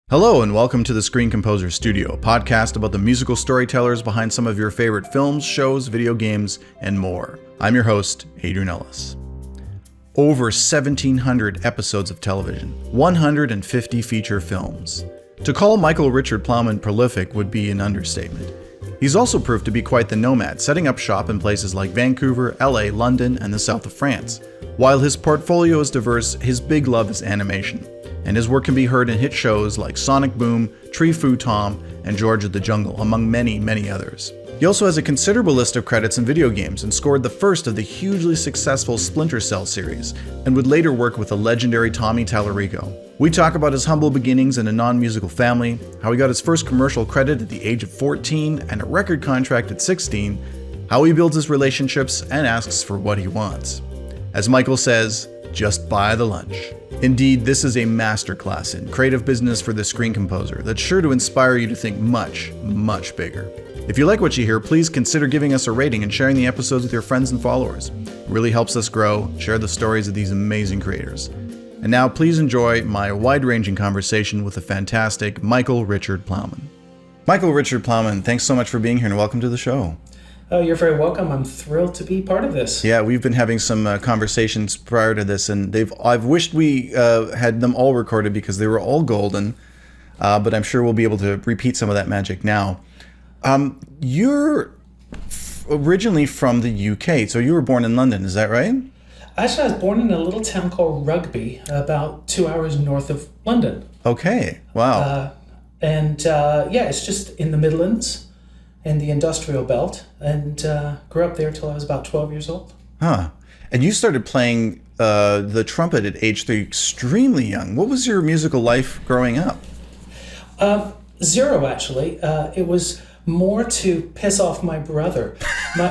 Hello and welcome to the Screen Composer Studio, a podcast about the musical storytellers behind some of your favorite films, shows, video games, and more. I'm your host, Adrian Ellis. Over 1,700 episodes of television, 150 feature films. To call Michael Richard Plowman prolific would be an understatement. He's also proved to be quite the nomad, setting up shop in places like Vancouver, LA, London, and the south of France. While his portfolio is diverse, his big love is animation, and his work can be heard in hit shows like Sonic Boom, Tree Fu Tom, and George of the Jungle, among many, many others. He also has a considerable list of credits in video games and scored the first of the hugely successful Splinter Cell series, and would later work with the legendary Tommy Tallarico. We talk about his humble beginnings in a non-musical family, how he got his first commercial credit at the age of 14 and a record contract at 16, how he builds his relationships and asks for what he wants. As Michael says, just buy the lunch. Indeed, this is a masterclass in creative business for the screen composer that's sure to inspire you to think much, much bigger. If you like what you hear, please consider giving us a rating and sharing the episodes with your friends and followers. It really helps us grow, share the stories of these amazing creators. And now please enjoy my wide-ranging conversation with the fantastic Michael Richard Plowman. Michael Richard Plowman, thanks so much for being here and welcome to the show. Oh, you're very welcome. I'm thrilled to be part of this. Yeah, we've been having some conversations prior to this, and I've wished we had them all recorded because they were all golden, but I'm sure we'll be able to repeat some of that magic now. You're originally from the UK, so you were born in London, is that right? Actually, I was born in a little town called Rugby, about 2 hours north of London. Okay, wow. It's just in the Midlands, in the industrial belt, and grew up there till I was about 12 years old. Huh. And you started playing the trumpet at age 3, extremely young. What was your musical life growing up? Zero, actually. It was more to piss off my brother. My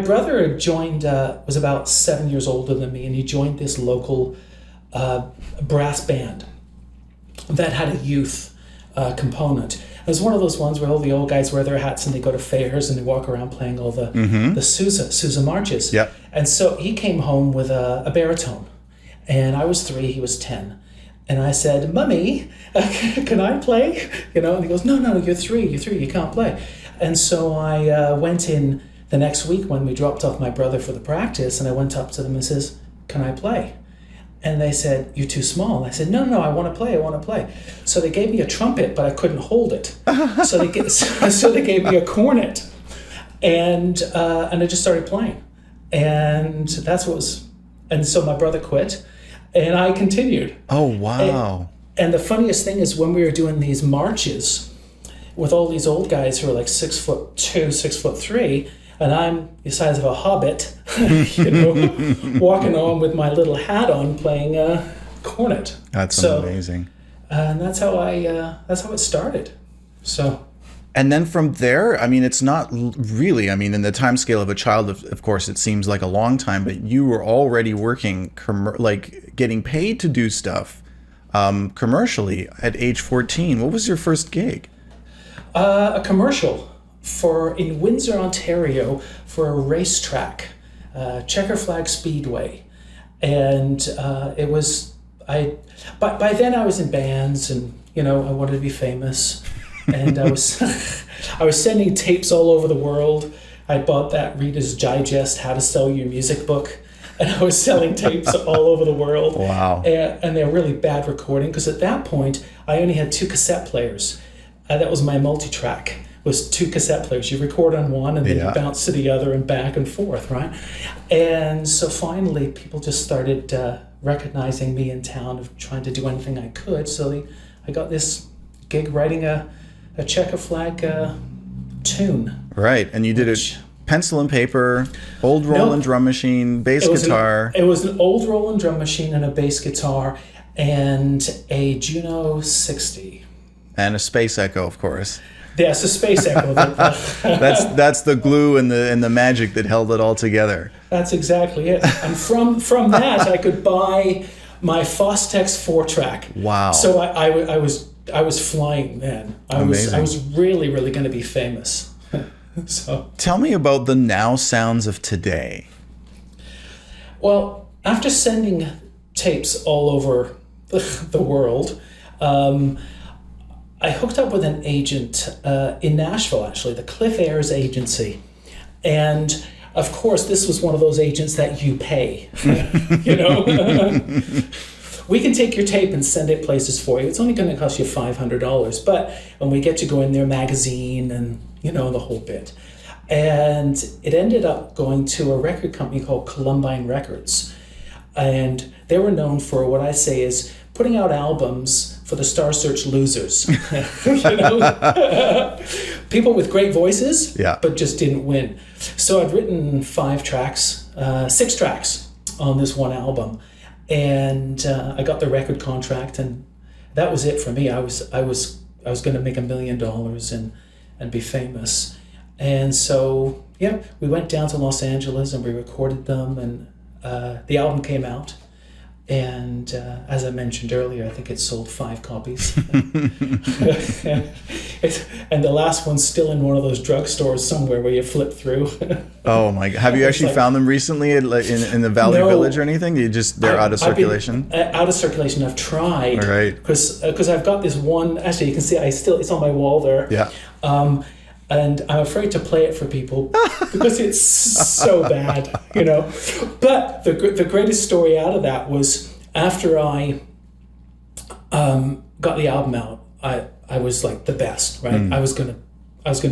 brother joined, was about 7 years older than me, and he joined this local brass band that had a youth component. It was one of those ones where all the old guys wear their hats and they go to fairs and they walk around playing all the Sousa marches. Yep. And so he came home with a baritone, and I was 3, he was 10. And I said, "Mummy, can I play?" And he goes, No, you're 3, you can't play. And so I went in the next week when we dropped off my brother for the practice, and I went up to them and says, "Can I play?" And they said, "You're too small." And I said, No, I want to play. So they gave me a trumpet, but I couldn't hold it. So they gave me a cornet, and I just started playing. And and so my brother quit. And I continued. Oh, wow. And the funniest thing is when we were doing these marches with all these old guys who are like 6'2", 6'3", and I'm the size of a hobbit, walking on with my little hat on playing a cornet. That's amazing. And that's how it started. So. And then from there, I mean, it's not really, in the time scale of a child, of course, it seems like a long time, but you were already working, getting paid to do stuff commercially at age 14. What was your first gig? A commercial in Windsor, Ontario, for a racetrack, Checker Flag Speedway. And by then I was in bands and, I wanted to be famous. And I was sending tapes all over the world. I bought that Reader's Digest, How to Sell Your Music book, and I was selling tapes all over the world. Wow. And they're really bad recording, because at that point, I only had 2 cassette players. That was my multi-track, was 2 cassette players. You record on one, and then you bounce to the other and back and forth, right? And so finally, people just started recognizing me in town, of trying to do anything I could. So I got this gig writing a checker flag tune. Right, and you did it pencil and paper, old Roland drum machine, bass guitar. It was an old Roland drum machine and a bass guitar and a Juno 60. And a Space Echo, of course. Yes, a Space Echo. That's the glue and the magic that held it all together. That's exactly it. And from that, I could buy my Fostex 4-track. Wow. So I was flying then. I was really, really going to be famous. So tell me about the now sounds of today. Well, after sending tapes all over the world, I hooked up with an agent in Nashville, actually, the Cliff Ayers agency. And of course, this was one of those agents that you pay, you know. We can take your tape and send it places for you. It's only going to cost you $500, but when we get to go in their magazine and, you know, the whole bit. And it ended up going to a record company called Columbine Records. And they were known for what I say is putting out albums for the Star Search losers. You know? People with great voices, but just didn't win. So I'd written 6 tracks on this one album. And I got the record contract, and that was it for me. I was going to make $1 million and be famous. And so, yeah, we went down to Los Angeles and we recorded them, and the album came out. And as I mentioned earlier, I think it sold 5 copies. And the last one's still in one of those drugstores somewhere where you flip through. Oh my God. Have you actually found them recently in the Valley Village or anything? They're out of circulation? Out of circulation. I've tried. All right. Because I've got this one, actually you can see it's on my wall there. Yeah. And I'm afraid to play it for people because it's so bad, you know. But the greatest story out of that was after I got the album out, I was like the best, right? I was gonna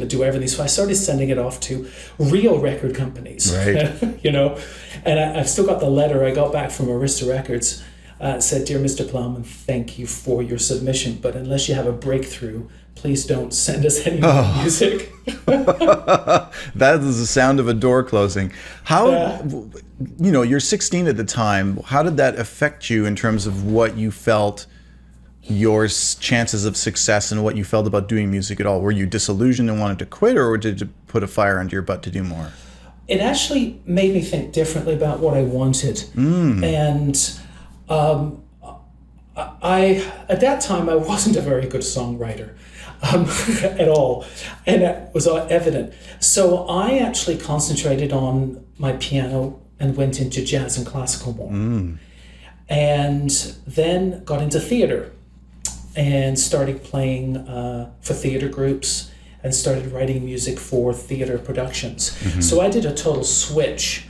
do everything. So I started sending it off to real record companies, right? You know. And I've still got the letter I got back from Arista Records. It said, "Dear Mr. Plowman, thank you for your submission, but unless you have a breakthrough, please don't send us any more music." That is the sound of a door closing. How, you know, you're 16 at the time. How did that affect you in terms of what you felt, your chances of success, and what you felt about doing music at all? Were you disillusioned and wanted to quit, or did it put a fire under your butt to do more? It actually made me think differently about what I wanted. And at that time, I wasn't a very good songwriter. At all, and that was evident. So I actually concentrated on my piano and went into jazz and classical more, and then got into theater and started playing for theater groups and started writing music for theater productions. So I did a total switch,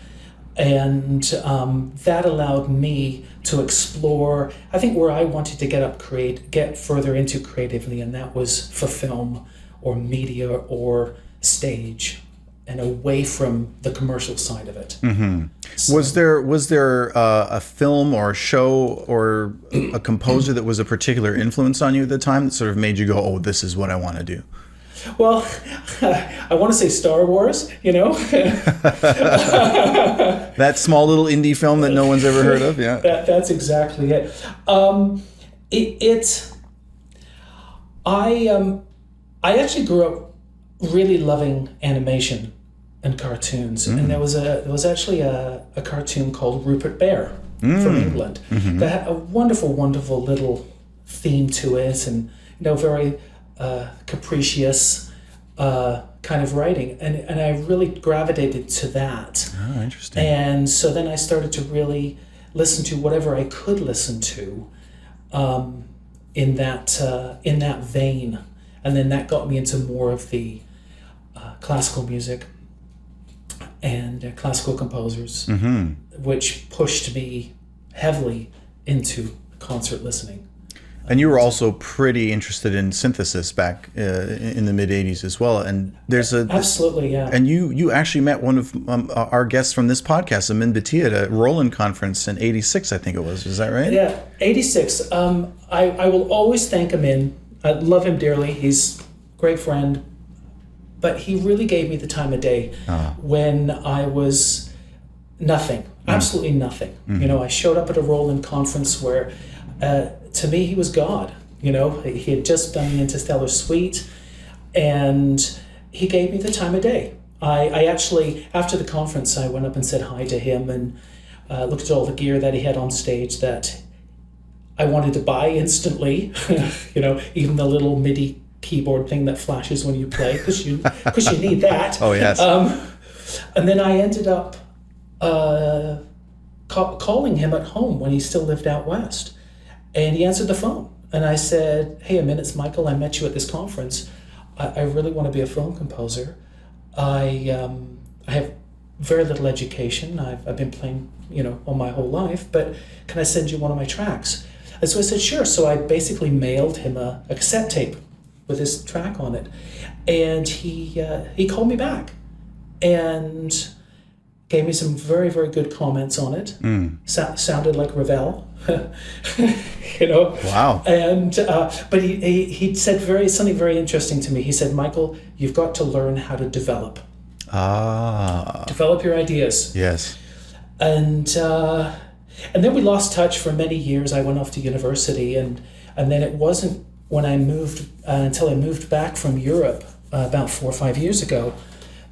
and that allowed me to explore, I think, where I wanted to get further into creatively, and that was for film or media or stage, and away from the commercial side of it. So, was there a film or a show or a composer that was a particular influence on you at the time that sort of made you go, "Oh, this is what I want to do"? Well, I want to say Star Wars, you know. That small little indie film that no one's ever heard of, yeah. That's exactly it. I actually grew up really loving animation and cartoons, and there was actually a cartoon called Rupert Bear from England that had a wonderful, wonderful little theme to it, and you know, very capricious kind of writing, and I really gravitated to that. Oh, interesting. And so then I started to really listen to whatever I could listen to in that vein, and then that got me into more of the classical music and classical composers, which pushed me heavily into concert listening. And you were also pretty interested in synthesis back in the mid '80s as well. And there's absolutely, yeah. And you actually met one of our guests from this podcast, Amin Bati, at a Roland conference in '86, I think it was. Is that right? Yeah, '86. I will always thank Amin. I love him dearly. He's a great friend, but he really gave me the time of day when I was nothing, absolutely nothing. You know, I showed up at a Roland conference where. To me, he was God. You know, he had just done the Interstellar Suite, and he gave me the time of day. I actually, after the conference, I went up and said hi to him and looked at all the gear that he had on stage that I wanted to buy instantly. You know, even the little MIDI keyboard thing that flashes when you play, because you need that. Oh, yes. And then I ended up calling him at home when he still lived out west. And he answered the phone. And I said, hey, it's Michael. I met you at this conference. I really want to be a film composer. I have very little education. I've been playing, all my whole life, but can I send you one of my tracks? And so I said, sure. So I basically mailed him a cassette tape with his track on it. And he called me back and gave me some very, very good comments on it. Sounded like Ravel, Wow. And but he said something very interesting to me. He said, Michael, you've got to learn how to develop. Develop your ideas. Yes. And then we lost touch for many years. I went off to university, and then it wasn't when I moved until I moved back from Europe about 4 or 5 years ago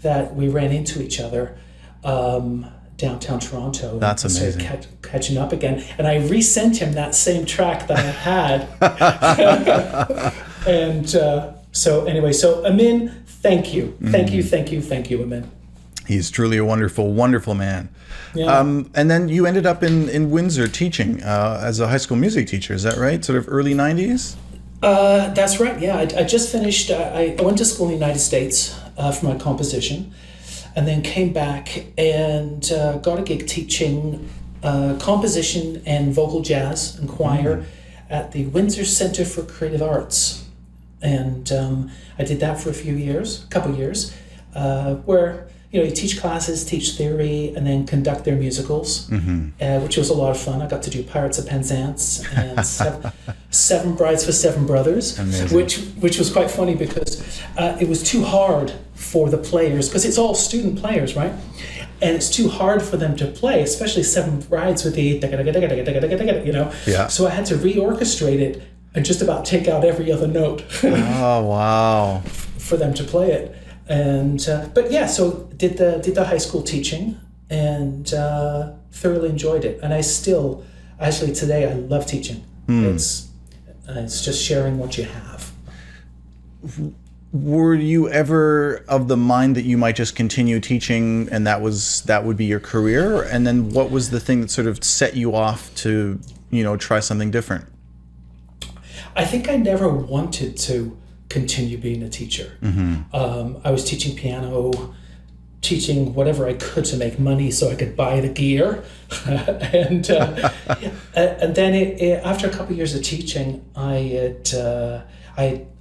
that we ran into each other downtown Toronto. That's amazing. Started catching up again, and I resent him that same track that I had. And so Amin, thank you, Amin. He's truly a wonderful, wonderful man. Yeah. And then you ended up in Windsor teaching as a high school music teacher. Is that right? Sort of early 90s? That's right. Yeah, I just finished. I went to school in the United States for my composition, and then came back and got a gig teaching composition and vocal jazz and choir at the Windsor Center for Creative Arts, and I did that for a couple years, where you teach classes, teach theory, and then conduct their musicals, which was a lot of fun. I got to do Pirates of Penzance and Seven Brides for Seven Brothers. Amazing. which was quite funny because it was too hard for the players, because it's all student players, right? And it's too hard for them to play, especially Seven Brides with the Yeah. So I had to reorchestrate it and just about take out every other note. Oh, wow. For them to play it. And so did the high school teaching and thoroughly enjoyed it. And I still, actually today, I love teaching. It's just sharing what you have. Were you ever of the mind that you might just continue teaching and that would be your career? And then what was the thing that sort of set you off to, try something different? I think I never wanted to continue being a teacher. I was teaching piano, teaching whatever I could to make money so I could buy the gear. And then after a couple of years of teaching, I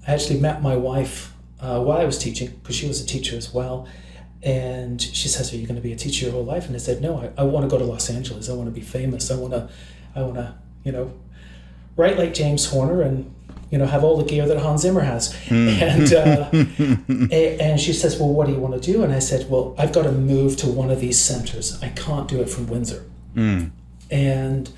actually met my wife while I was teaching, because she was a teacher as well. And she says, are you going to be a teacher your whole life? And I said, no, I want to go to Los Angeles. I want to be famous. I want to, write like James Horner and, have all the gear that Hans Zimmer has. And she says, well, what do you want to do? And I said, well, I've got to move to one of these centers. I can't do it from Windsor. And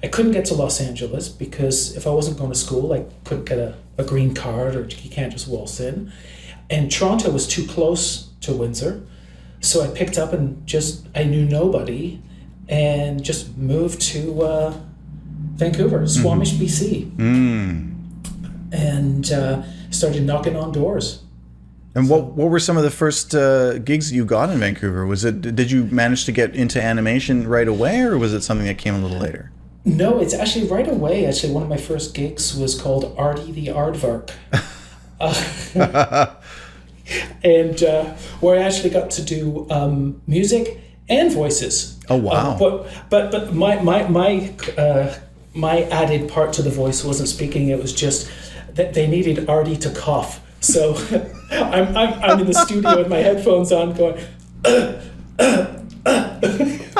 I couldn't get to Los Angeles because if I wasn't going to school, I couldn't get a green card, or you can't just waltz in. And Toronto was too close to Windsor. So I picked up and I knew nobody and just moved to Vancouver, Squamish, BC. And started knocking on doors. And what were some of the first gigs you got in Vancouver? Did you manage to get into animation right away, or was it something that came a little later? No, it's actually right away. Actually, one of my first gigs was called Arty the Aardvark. And where I actually got to do music and voices. Oh, wow. But my added part to the voice wasn't speaking. It was just that they needed Arty to cough. So I'm in the studio with my headphones on going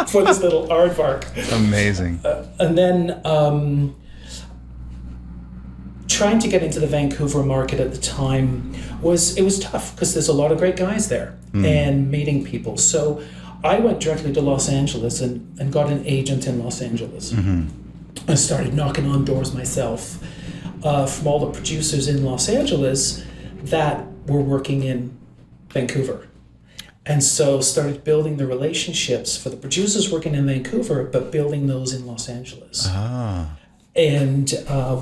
for this little aardvark. Amazing. And then trying to get into the Vancouver market at the time was tough because there's a lot of great guys there and meeting people. So I went directly to Los Angeles and got an agent in Los Angeles. I started knocking on doors myself from all the producers in Los Angeles that were working in Vancouver. And so started building the relationships for the producers working in Vancouver, but building those in Los Angeles. And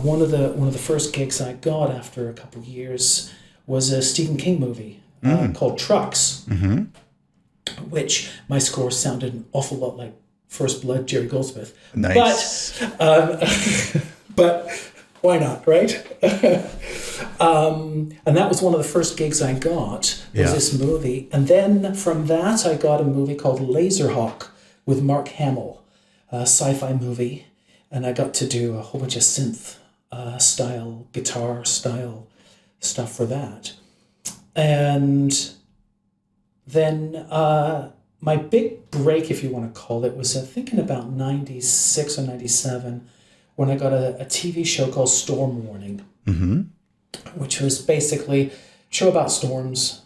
one of the first gigs I got after a couple of years was a Stephen King movie called Trucks, which my score sounded an awful lot like First Blood, Jerry Goldsmith. Nice. but why not, right? And that was one of the first gigs I got, was this movie. And then from that, I got a movie called Laserhawk with Mark Hamill, a sci-fi movie. And I got to do a whole bunch of synth style, guitar style stuff for that. And then my big break, if you want to call it, was thinking about 96 or 97, when I got a TV show called Storm Warning, which was basically a show about storms,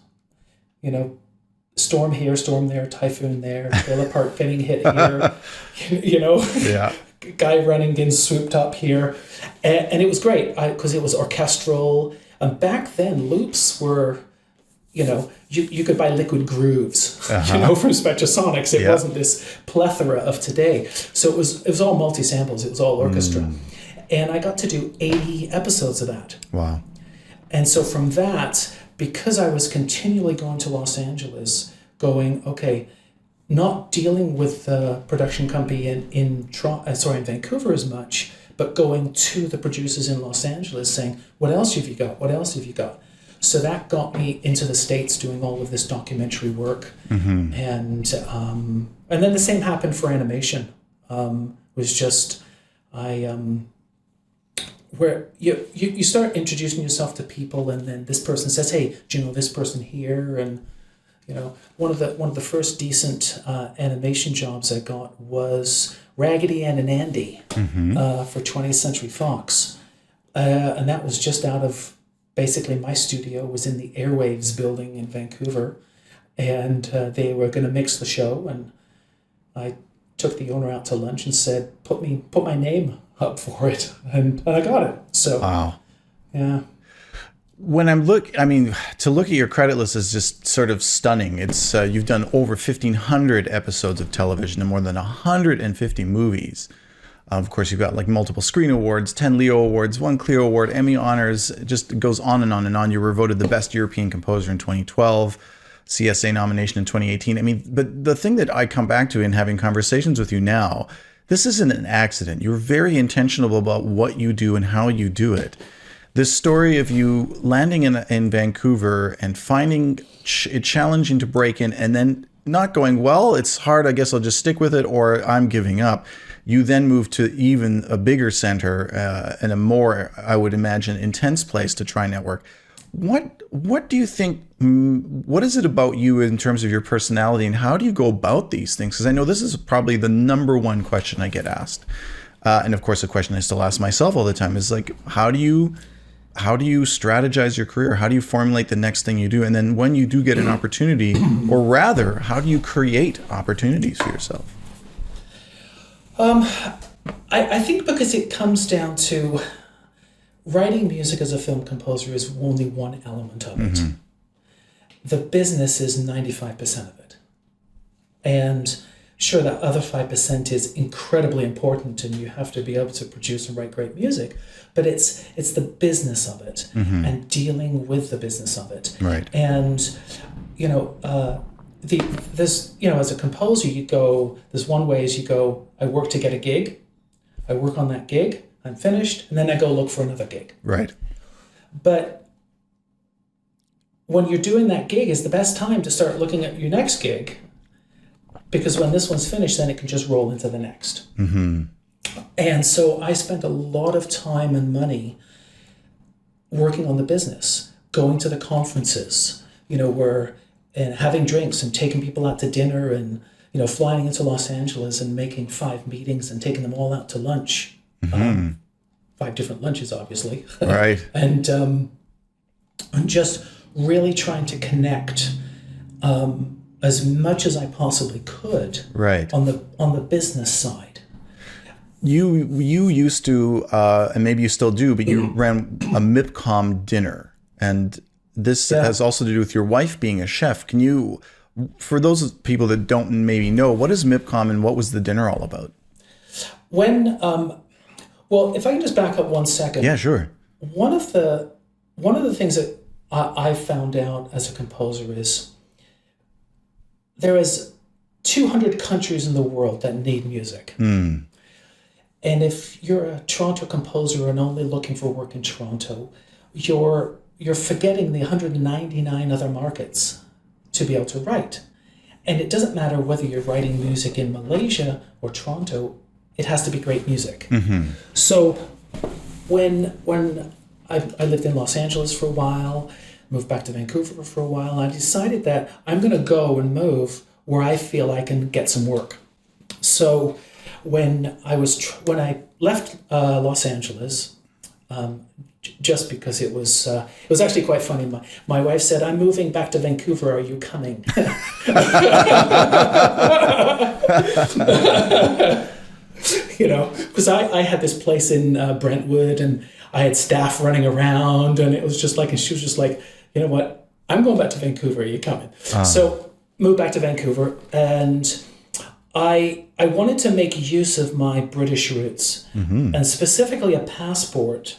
you know, storm here, storm there, typhoon there, trailer park getting hit here, you know, guy running, getting swooped up here. And it was great because it was orchestral. And back then, loops were, you know, you could buy liquid grooves, you know, from Spectrasonics. It wasn't this plethora of today. So it was all multi-samples. It was all orchestra. And I got to do 80 episodes of that. Wow. And so from that, because I was continually going to Los Angeles, going, okay, not dealing with the production company in Vancouver as much, but going to the producers in Los Angeles saying, what else have you got? What else have you got? So that got me into the States doing all of this documentary work. And then the same happened for animation. Was just, where you start introducing yourself to people, and then this person says, hey, do you know this person here? And, you know, one of the first decent animation jobs I got was Raggedy Ann and Andy for 20th Century Fox. And that was just out of, basically my studio was in the Airwaves building in Vancouver, and they were going to mix the show, and I took the owner out to lunch and said, put my name up for it, and I got it. So wow. Yeah. When to look at your credit list is just sort of stunning. It's you've done over 1,500 episodes of television and more than 150 movies. Of course, you've got like multiple Screen Awards, 10 Leo Awards, 1 Clio Award, Emmy honors. It just goes on and on and on. You were voted the best European composer in 2012, CSA nomination in 2018. I mean, but the thing that I come back to in having conversations with you now, this isn't an accident. You're very intentional about what you do and how you do it. This story of you landing in Vancouver and finding it challenging to break in, and then not going, well, it's hard, I guess I'll just stick with it, or I'm giving up. You then move to even a bigger center and a more, I would imagine, intense place to try network. What do you think, what is it about you in terms of your personality, and how do you go about these things? Because I know this is probably the number one question I get asked. And of course, the question I still ask myself all the time is like, how do you strategize your career? How do you formulate the next thing you do? And then when you do get an opportunity, or rather, how do you create opportunities for yourself? I think because it comes down to writing music as a film composer is only one element of it. The business is 95% of it. And sure, that other 5% is incredibly important, and you have to be able to produce and write great music, but it's the business of it and dealing with the business of it. Right. And, you know, there's, you know, as a composer, there's one way is you go, I work to get a gig, I work on that gig, I'm finished, and then I go look for another gig. Right. But when you're doing that gig is the best time to start looking at your next gig, because when this one's finished, then it can just roll into the next. And so I spent a lot of time and money working on the business, going to the conferences, you know, and having drinks and taking people out to dinner, and, you know, flying into Los Angeles and making 5 meetings and taking them all out to lunch. 5 different lunches, obviously. Right. And just really trying to connect as much as I possibly could. Right. On the business side. You used to, and maybe you still do, but you ran a Mipcom Dinner, and this has also to do with your wife being a chef. Can you, for those people that don't maybe know, what is Mipcom and what was the dinner all about? Well, if I can just back up 1 second. Yeah, sure. One of the things that I found out as a composer is there is 200 countries in the world that need music. And if you're a Toronto composer and only looking for work in Toronto, you're forgetting the 199 other markets to be able to write. And it doesn't matter whether you're writing music in Malaysia or Toronto, it has to be great music. Mm-hmm. So when I lived in Los Angeles for a while, moved back to Vancouver for a while, and I decided that I'm going to go and move where I feel I can get some work. So when I left Los Angeles, just because it was actually quite funny. My wife said, "I'm moving back to Vancouver. Are you coming?" Because I had this place in Brentwood, and I had staff running around, and it was just like, and she was just like, "You know what? I'm going back to Vancouver. Are you coming?" So moved back to Vancouver, and I wanted to make use of my British roots, and specifically a passport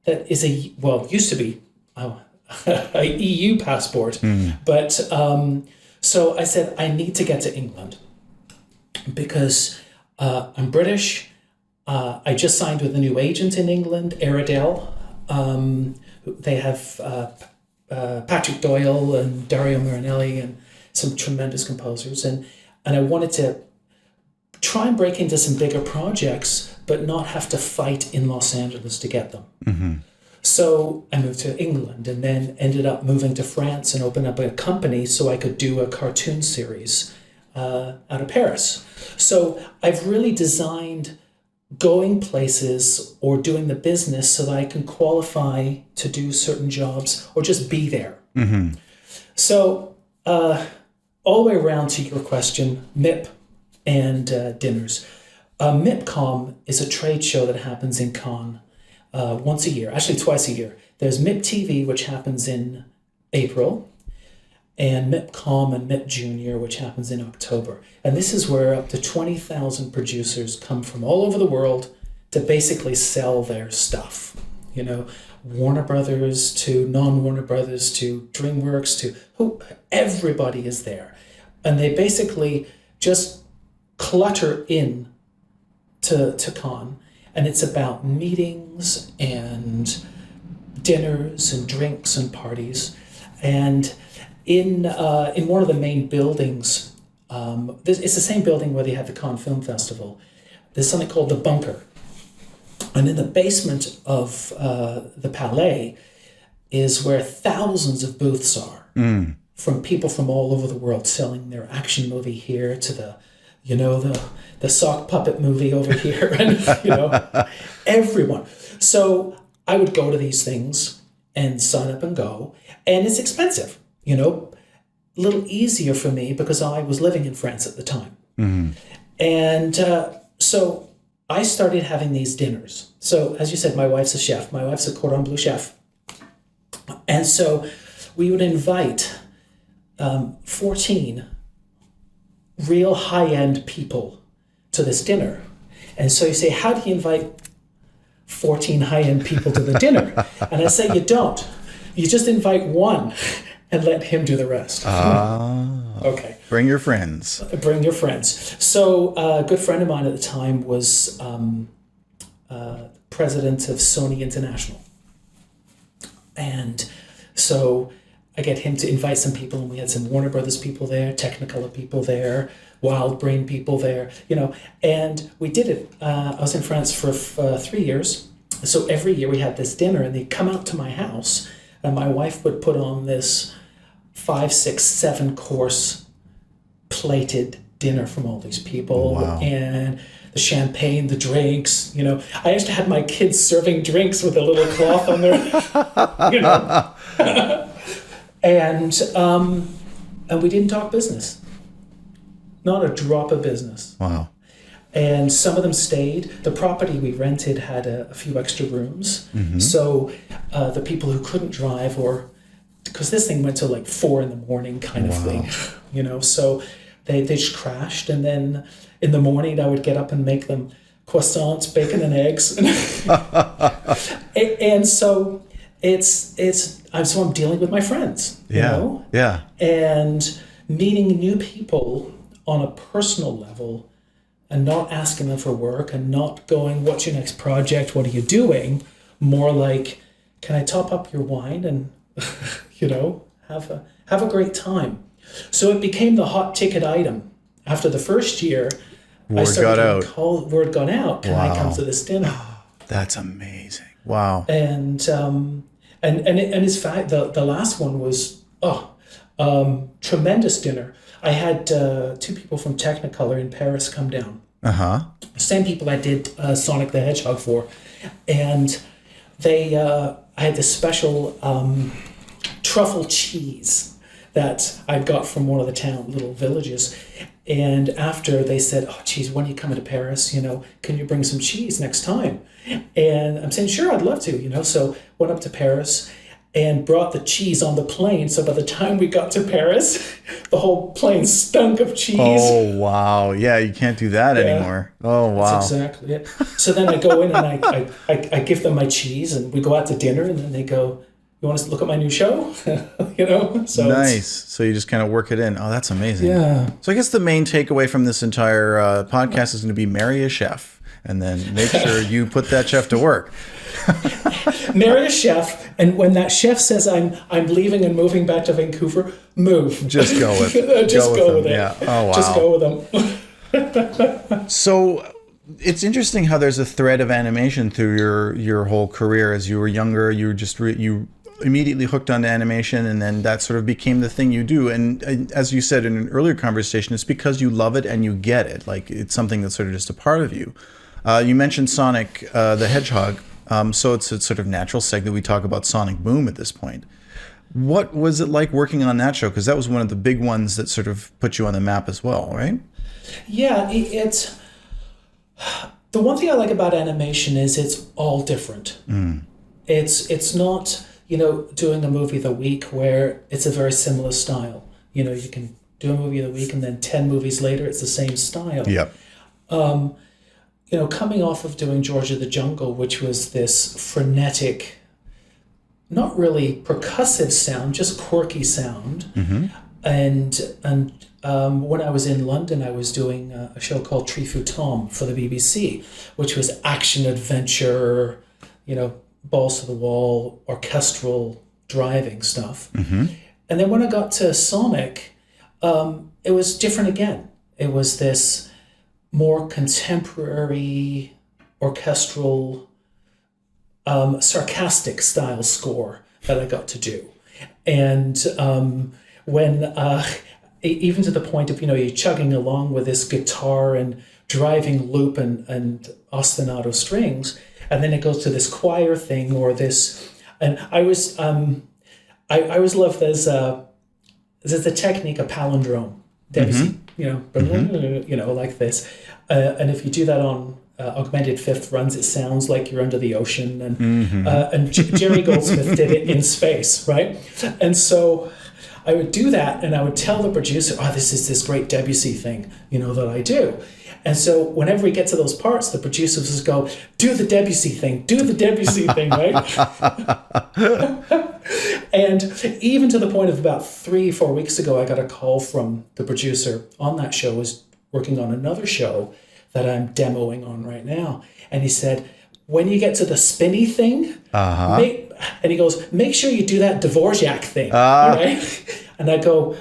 that is used to be a EU passport. But so I said, I need to get to England because I'm British. I just signed with a new agent in England, Airedale. They have Patrick Doyle and Dario Marinelli and some tremendous composers. And I wanted to try and break into some bigger projects, but not have to fight in Los Angeles to get them. Mm-hmm. So I moved to England and then ended up moving to France and opened up a company so I could do a cartoon series out of Paris. So I've really designed going places or doing the business so that I can qualify to do certain jobs or just be there. Mm-hmm. So all the way around to your question, MIP and dinners. Mipcom is a trade show that happens in Cannes once a year, actually twice a year. There's MIP TV, which happens in April, and Mipcom and MIP Junior, which happens in October. And this is where up to 20,000 producers come from all over the world to basically sell their stuff. Warner Brothers to non-Warner Brothers to DreamWorks to everybody is there. And they basically just clutter in to Cannes, and it's about meetings and dinners and drinks and parties. And in one of the main buildings, it's the same building where they have the Cannes Film Festival. There's something called the Bunker, and in the basement of the Palais is where thousands of booths are from people from all over the world selling their action movie here to the sock puppet movie over here, and everyone. So I would go to these things and sign up and go, and it's expensive. A little easier for me because I was living in France at the time, and so I started having these dinners. So as you said, my wife's a chef. My wife's a cordon bleu chef, and so we would invite 14 real high-end people to this dinner. And so you say, how do you invite 14 high-end people to the dinner? And I say, you don't. You just invite one and let him do the rest. Okay. Bring your friends. Bring your friends. So a good friend of mine at the time was president of Sony International. And so I get him to invite some people, and we had some Warner Brothers people there, Technicolor people there, Wild Brain people there, and we did it. I was in France for 3 years. So every year we had this dinner, and they'd come out to my house, and my wife would put on this 5, 6, 7 course plated dinner from all these people. Wow. And the champagne, the drinks, I actually had my kids serving drinks with a little cloth on their, And we didn't talk business. Not a drop of business. Wow. And some of them stayed. The property we rented had a few extra rooms. Mm-hmm. So the people who couldn't drive, because this thing went till like 4 a.m. kind of thing, so they just crashed. And then in the morning I would get up and make them croissants, bacon and eggs. And so I'm dealing with my friends, Yeah. and meeting new people on a personal level and not asking them for work and not going, what's your next project? What are you doing? More like, can I top up your wine and, have a great time? So it became the hot ticket item. After the first year, Word got out. Word got out. Can I come to this dinner? That's amazing. Wow. And in fact, the last one was tremendous dinner. I had 2 people from Technicolor in Paris come down. Same people I did Sonic the Hedgehog for, and they I had this special truffle cheese that I got from one of the little villages. And after they said, oh, geez, when are you coming to Paris? Can you bring some cheese next time? And I'm saying, sure, I'd love to, So went up to Paris and brought the cheese on the plane. So by the time we got to Paris, the whole plane stunk of cheese. Oh, wow. Yeah, you can't do that anymore. Oh, wow. That's exactly it. So then I go in and I give them my cheese and we go out to dinner and then they go, you want us to look at my new show? So nice. So you just kind of work it in. Oh, that's amazing. Yeah. So I guess the main takeaway from this entire podcast is going to be marry a chef and then make sure you put that chef to work. Marry a chef, and when that chef says I'm leaving and moving back to Vancouver, move. Just go with it. Just go with it. Yeah. Oh, wow. Just go with them. So it's interesting how there's a thread of animation through your whole career. As you were younger, you were just you immediately hooked onto animation, and then that sort of became the thing you do. And as you said in an earlier conversation, it's because you love it and you get it. Like it's something that's sort of just a part of you. You mentioned Sonic the Hedgehog, so it's a sort of natural seg that we talk about Sonic Boom at this point. What was it like working on that show? Because that was one of the big ones that sort of put you on the map as well, right? Yeah, it's the one thing I like about animation is it's all different. It's not doing a movie of the week where it's a very similar style. You can do a movie of the week and then 10 movies later it's the same style. Yep. Coming off of doing George of the Jungle, which was this frenetic, not really percussive sound, just quirky sound. And when I was in London, I was doing a show called Tree Fu Tom for the BBC, which was action adventure, balls to the wall, orchestral driving stuff. And then when I got to Sonic, it was different again. It was this more contemporary, orchestral, sarcastic style score that I got to do. And when, even to the point of, you're chugging along with this guitar and driving loop and ostinato strings, and then it goes to this choir thing or this, and I always love there's a technique, a palindrome, Debussy, like this, and if you do that on augmented fifth runs, it sounds like you're under the ocean, and Jerry Goldsmith did it in space, right? And so I would do that, and I would tell the producer, this is this great Debussy thing, that I do. And so whenever we get to those parts, the producers just go, do the Debussy thing, right? And even to the point of about 3-4 weeks ago, I got a call from the producer on that show, was working on another show that I'm demoing on right now. And he said, when you get to the spinny thing, and he goes, make sure you do that Dvorak thing, right? And I go,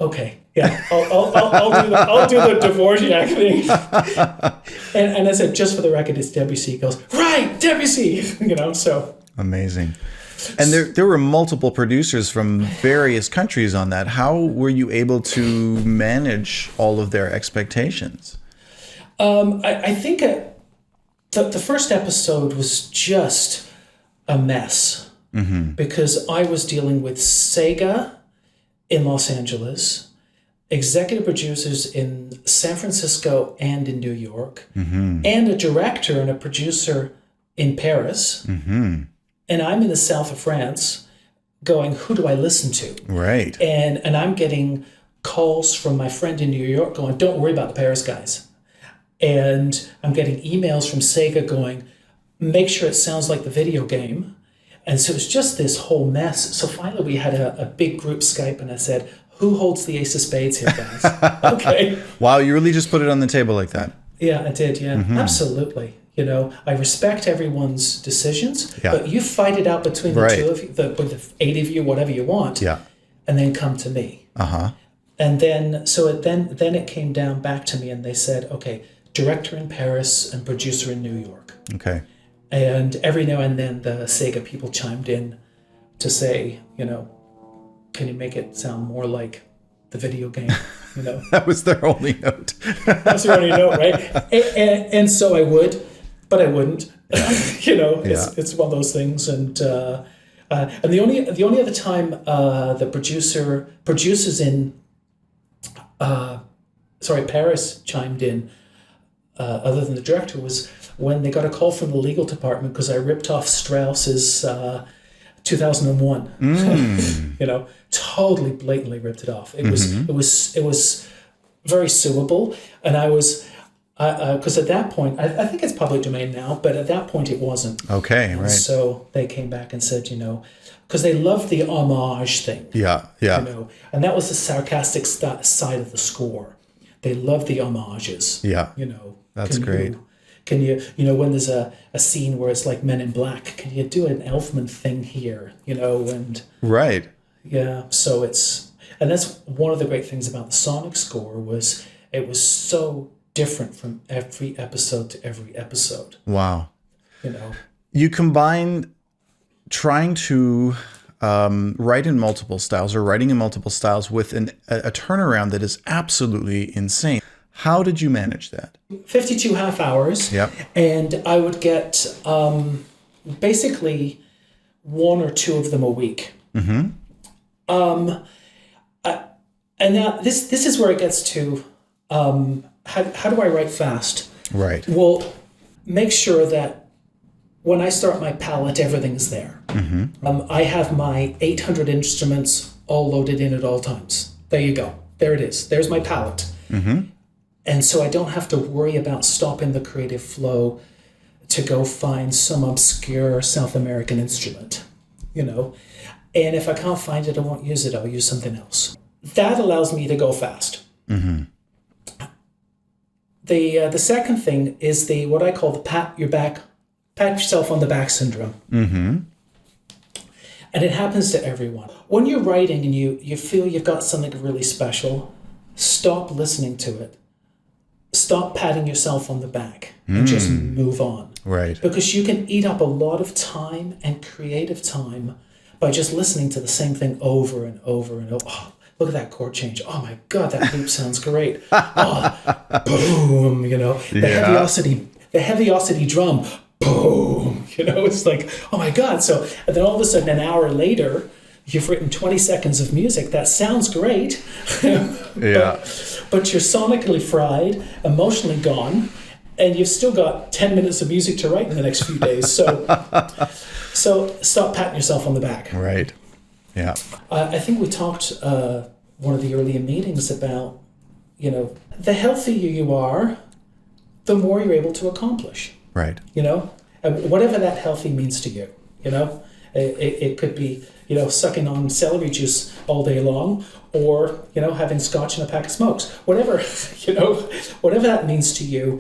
okay. Yeah, I'll do the Dvorak thing. And I said, just for the record, it's Debussy. He goes, right, Debussy, so. Amazing. And there were multiple producers from various countries on that. How were you able to manage all of their expectations? I think the first episode was just a mess because I was dealing with Sega in Los Angeles, executive producers in San Francisco and in New York, and a director and a producer in Paris. And I'm in the south of France going, who do I listen to? Right. And I'm getting calls from my friend in New York going, don't worry about the Paris guys. And I'm getting emails from Sega going, make sure it sounds like the video game. And so it's just this whole mess. So finally we had a big group Skype, and I said, who holds the ace of spades here, guys? Okay. Wow, you really just put it on the table like that. Yeah, I did. Yeah, absolutely. You know, I respect everyone's decisions, Yeah. but you fight it out between the two of you, the 8 of you, whatever you want, and then come to me. And then, then it came down back to me, and they said, okay, director in Paris and producer in New York. Okay. And every now and then the Sega people chimed in to say, you know, can you make it sound more like the video game? You know, that was their only note. That's their only note, right? And so I would, but I wouldn't. You know, it's one of those things. And the only other time the producers in Paris chimed in, other than the director, was when they got a call from the legal department because I ripped off Strauss's 2001. You know, totally blatantly ripped it off. It was very suable, and I was because at that point I think it's public domain now, but at that point it wasn't. Okay, right. So they came back and said, you know, because they loved the homage thing. Yeah. You know, and that was the sarcastic side of the score. They loved the homages. Yeah. You know, that's great. Can you know, when there's a scene where it's like Men in Black, can you do an Elfman thing here? You know, and right. Yeah, so and that's one of the great things about the Sonic score was it was so different from every episode to every episode. Wow. You know, you combine trying to write in multiple styles or writing in multiple styles with a turnaround that is absolutely insane. How did you manage that? 52 half hours. Yep. And I would get basically 1 or 2 of them a week. And now this is where it gets to how do I write fast? Right. Well, make sure that when I start my palette, everything's there. I have my 800 instruments all loaded in at all times. There you go. There it is. There's my palette. And so I don't have to worry about stopping the creative flow to go find some obscure South American instrument, you know. And if I can't find it, I won't use it. I'll use something else. That allows me to go fast. The second thing is what I call the pat yourself on the back syndrome. And it happens to everyone. When you're writing and you feel you've got something really special, stop listening to it. Stop patting yourself on the back and just move on. Right. Because you can eat up a lot of time and creative time by just listening to the same thing over and over and over. Oh, look at that chord change. Oh my God, that loop sounds great. Oh, boom, you know, the heaviosity drum, boom, you know, it's like, oh my God. So, and then all of a sudden, an hour later, you've written 20 seconds of music. That sounds great. But you're sonically fried, emotionally gone, and you've still got 10 minutes of music to write in the next few days. So stop patting yourself on the back. Right. Yeah. I think we talked one of the earlier meetings about, you know, the healthier you are, the more you're able to accomplish. Right. You know, whatever that healthy means to you, you know, it could be, you know, sucking on celery juice all day long, or, you know, having scotch and a pack of smokes, whatever, you know, whatever that means to you,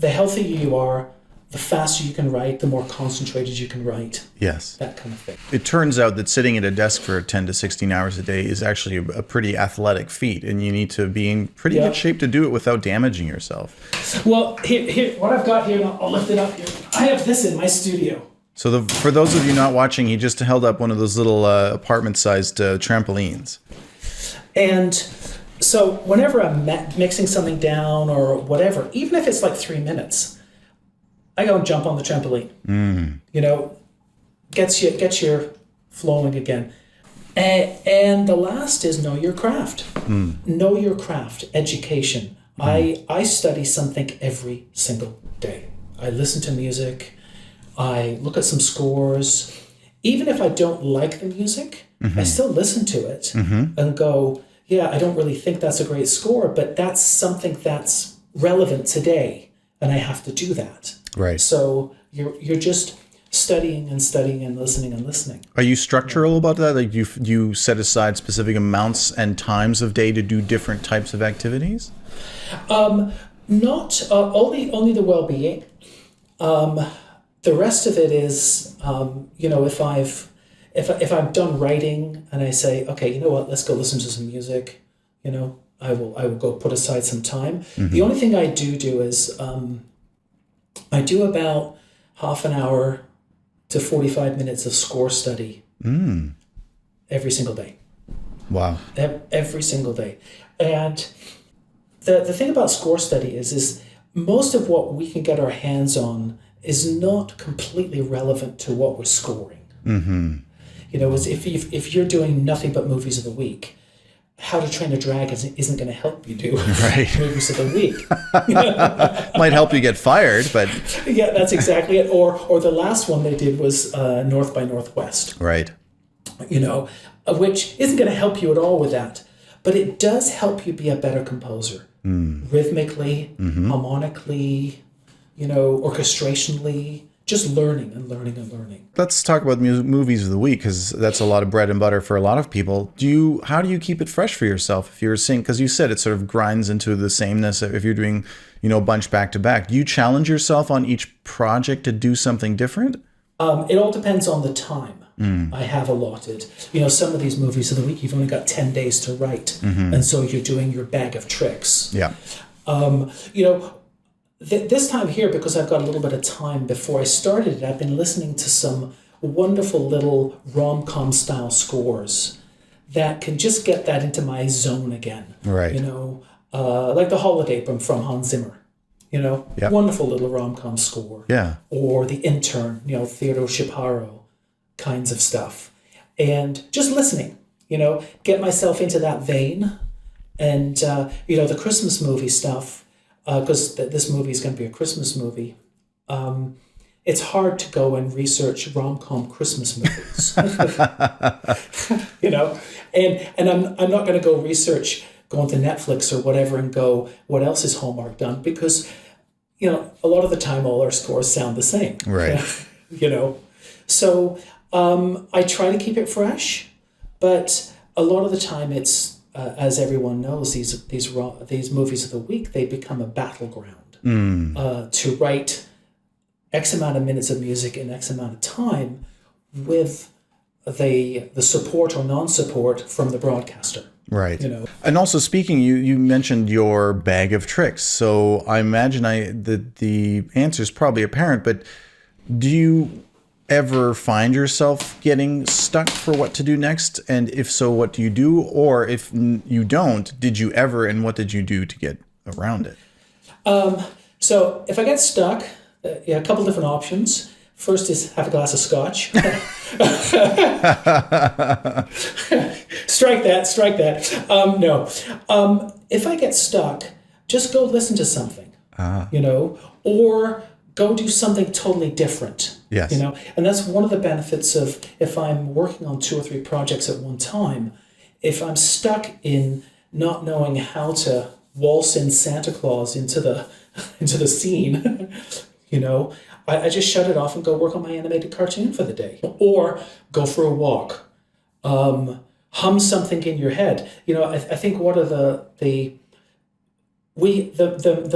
the healthier you are, the faster you can write, the more concentrated you can write. Yes. That kind of thing. It turns out that sitting at a desk for 10 to 16 hours a day is actually a pretty athletic feat, and you need to be in pretty good shape to do it without damaging yourself. Well, here, what I've got here, and I'll lift it up here. I have this in my studio. So for those of you not watching, he just held up one of those little apartment-sized trampolines. And so whenever I'm mixing something down or whatever, even if it's like 3 minutes, I go and jump on the trampoline. You know, gets you flowing again. And the last is know your craft. Know your craft, education. I study something every single day. I listen to music. I look at some scores. Even if I don't like the music, I still listen to it and go, yeah, I don't really think that's a great score, but that's something that's relevant today, and I have to do that. Right. So you're just studying and studying and listening. Are you structural about that? Like you set aside specific amounts and times of day to do different types of activities? Not only the well-being. The rest of it is, if I'm done writing and I say, okay, you know what, let's go listen to some music, I will go put aside some time. Mm-hmm. The only thing I do is I do about half an hour to 45 minutes of score study every single day. Wow. Every single day. And the thing about score study is most of what we can get our hands on is not completely relevant to what we're scoring. Mm-hmm. If you're doing nothing but movies of the week, How to Train a Dragon isn't going to help you do movies of the week. Might help you get fired, but yeah, that's exactly it. Or the last one they did was North by Northwest. Right. Which isn't going to help you at all with that, but it does help you be a better composer, rhythmically, harmonically, orchestrationally. Just learning and learning and learning. Let's talk about movies of the week, because that's a lot of bread and butter for a lot of people. How do you keep it fresh for yourself if you're seeing, because you said it sort of grinds into the sameness if you're doing, a bunch back to back. Do you challenge yourself on each project to do something different? It all depends on the time I have allotted. Some of these movies of the week, you've only got 10 days to write. And so you're doing your bag of tricks. Yeah. This time here, because I've got a little bit of time before I started it, I've been listening to some wonderful little rom-com style scores that can just get that into my zone again. Right. Like The Holiday from Hans Zimmer. Yep. Wonderful little rom-com score. Yeah. Or The Intern, Theodore Shapiro kinds of stuff. And just listening, get myself into that vein. And, the Christmas movie stuff, because this movie is going to be a Christmas movie, it's hard to go and research rom-com Christmas movies. And I'm not going to go onto Netflix or whatever and go, what else is Hallmark done? Because, a lot of the time all our scores sound the same. Right. So I try to keep it fresh, but a lot of the time it's, as everyone knows, these movies of the week, they become a battleground to write X amount of minutes of music in X amount of time with the support or non-support from the broadcaster. Right. And also speaking, you mentioned your bag of tricks. So I imagine the answer is probably apparent, but do you ever find yourself getting stuck for what to do next? And if so, what do you do? Or if you don't, did you ever, and what did you do to get around it? So if I get stuck, a couple different options. First is have a glass of scotch. Strike that. No. If I get stuck, just go listen to something, or go do something totally different. Yes. And that's one of the benefits of if I'm working on 2 or 3 projects at one time. If I'm stuck in not knowing how to waltz in Santa Claus into the scene, I just shut it off and go work on my animated cartoon for the day, or go for a walk, hum something in your head. I think one of the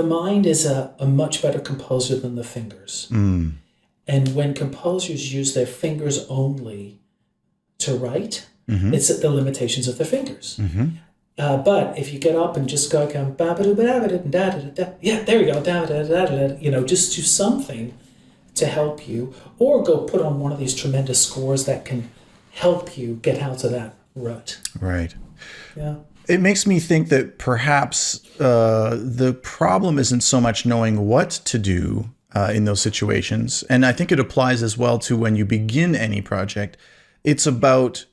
mind is a much better composer than the fingers. And when composers use their fingers only to write, it's at the limitations of their fingers. But if you get up and just go, yeah, there you go, just do something to help you, or go put on one of these tremendous scores that can help you get out of that rut. Right. Yeah. It makes me think that perhaps the problem isn't so much knowing what to do in those situations. And I think it applies as well to when you begin any project. It's about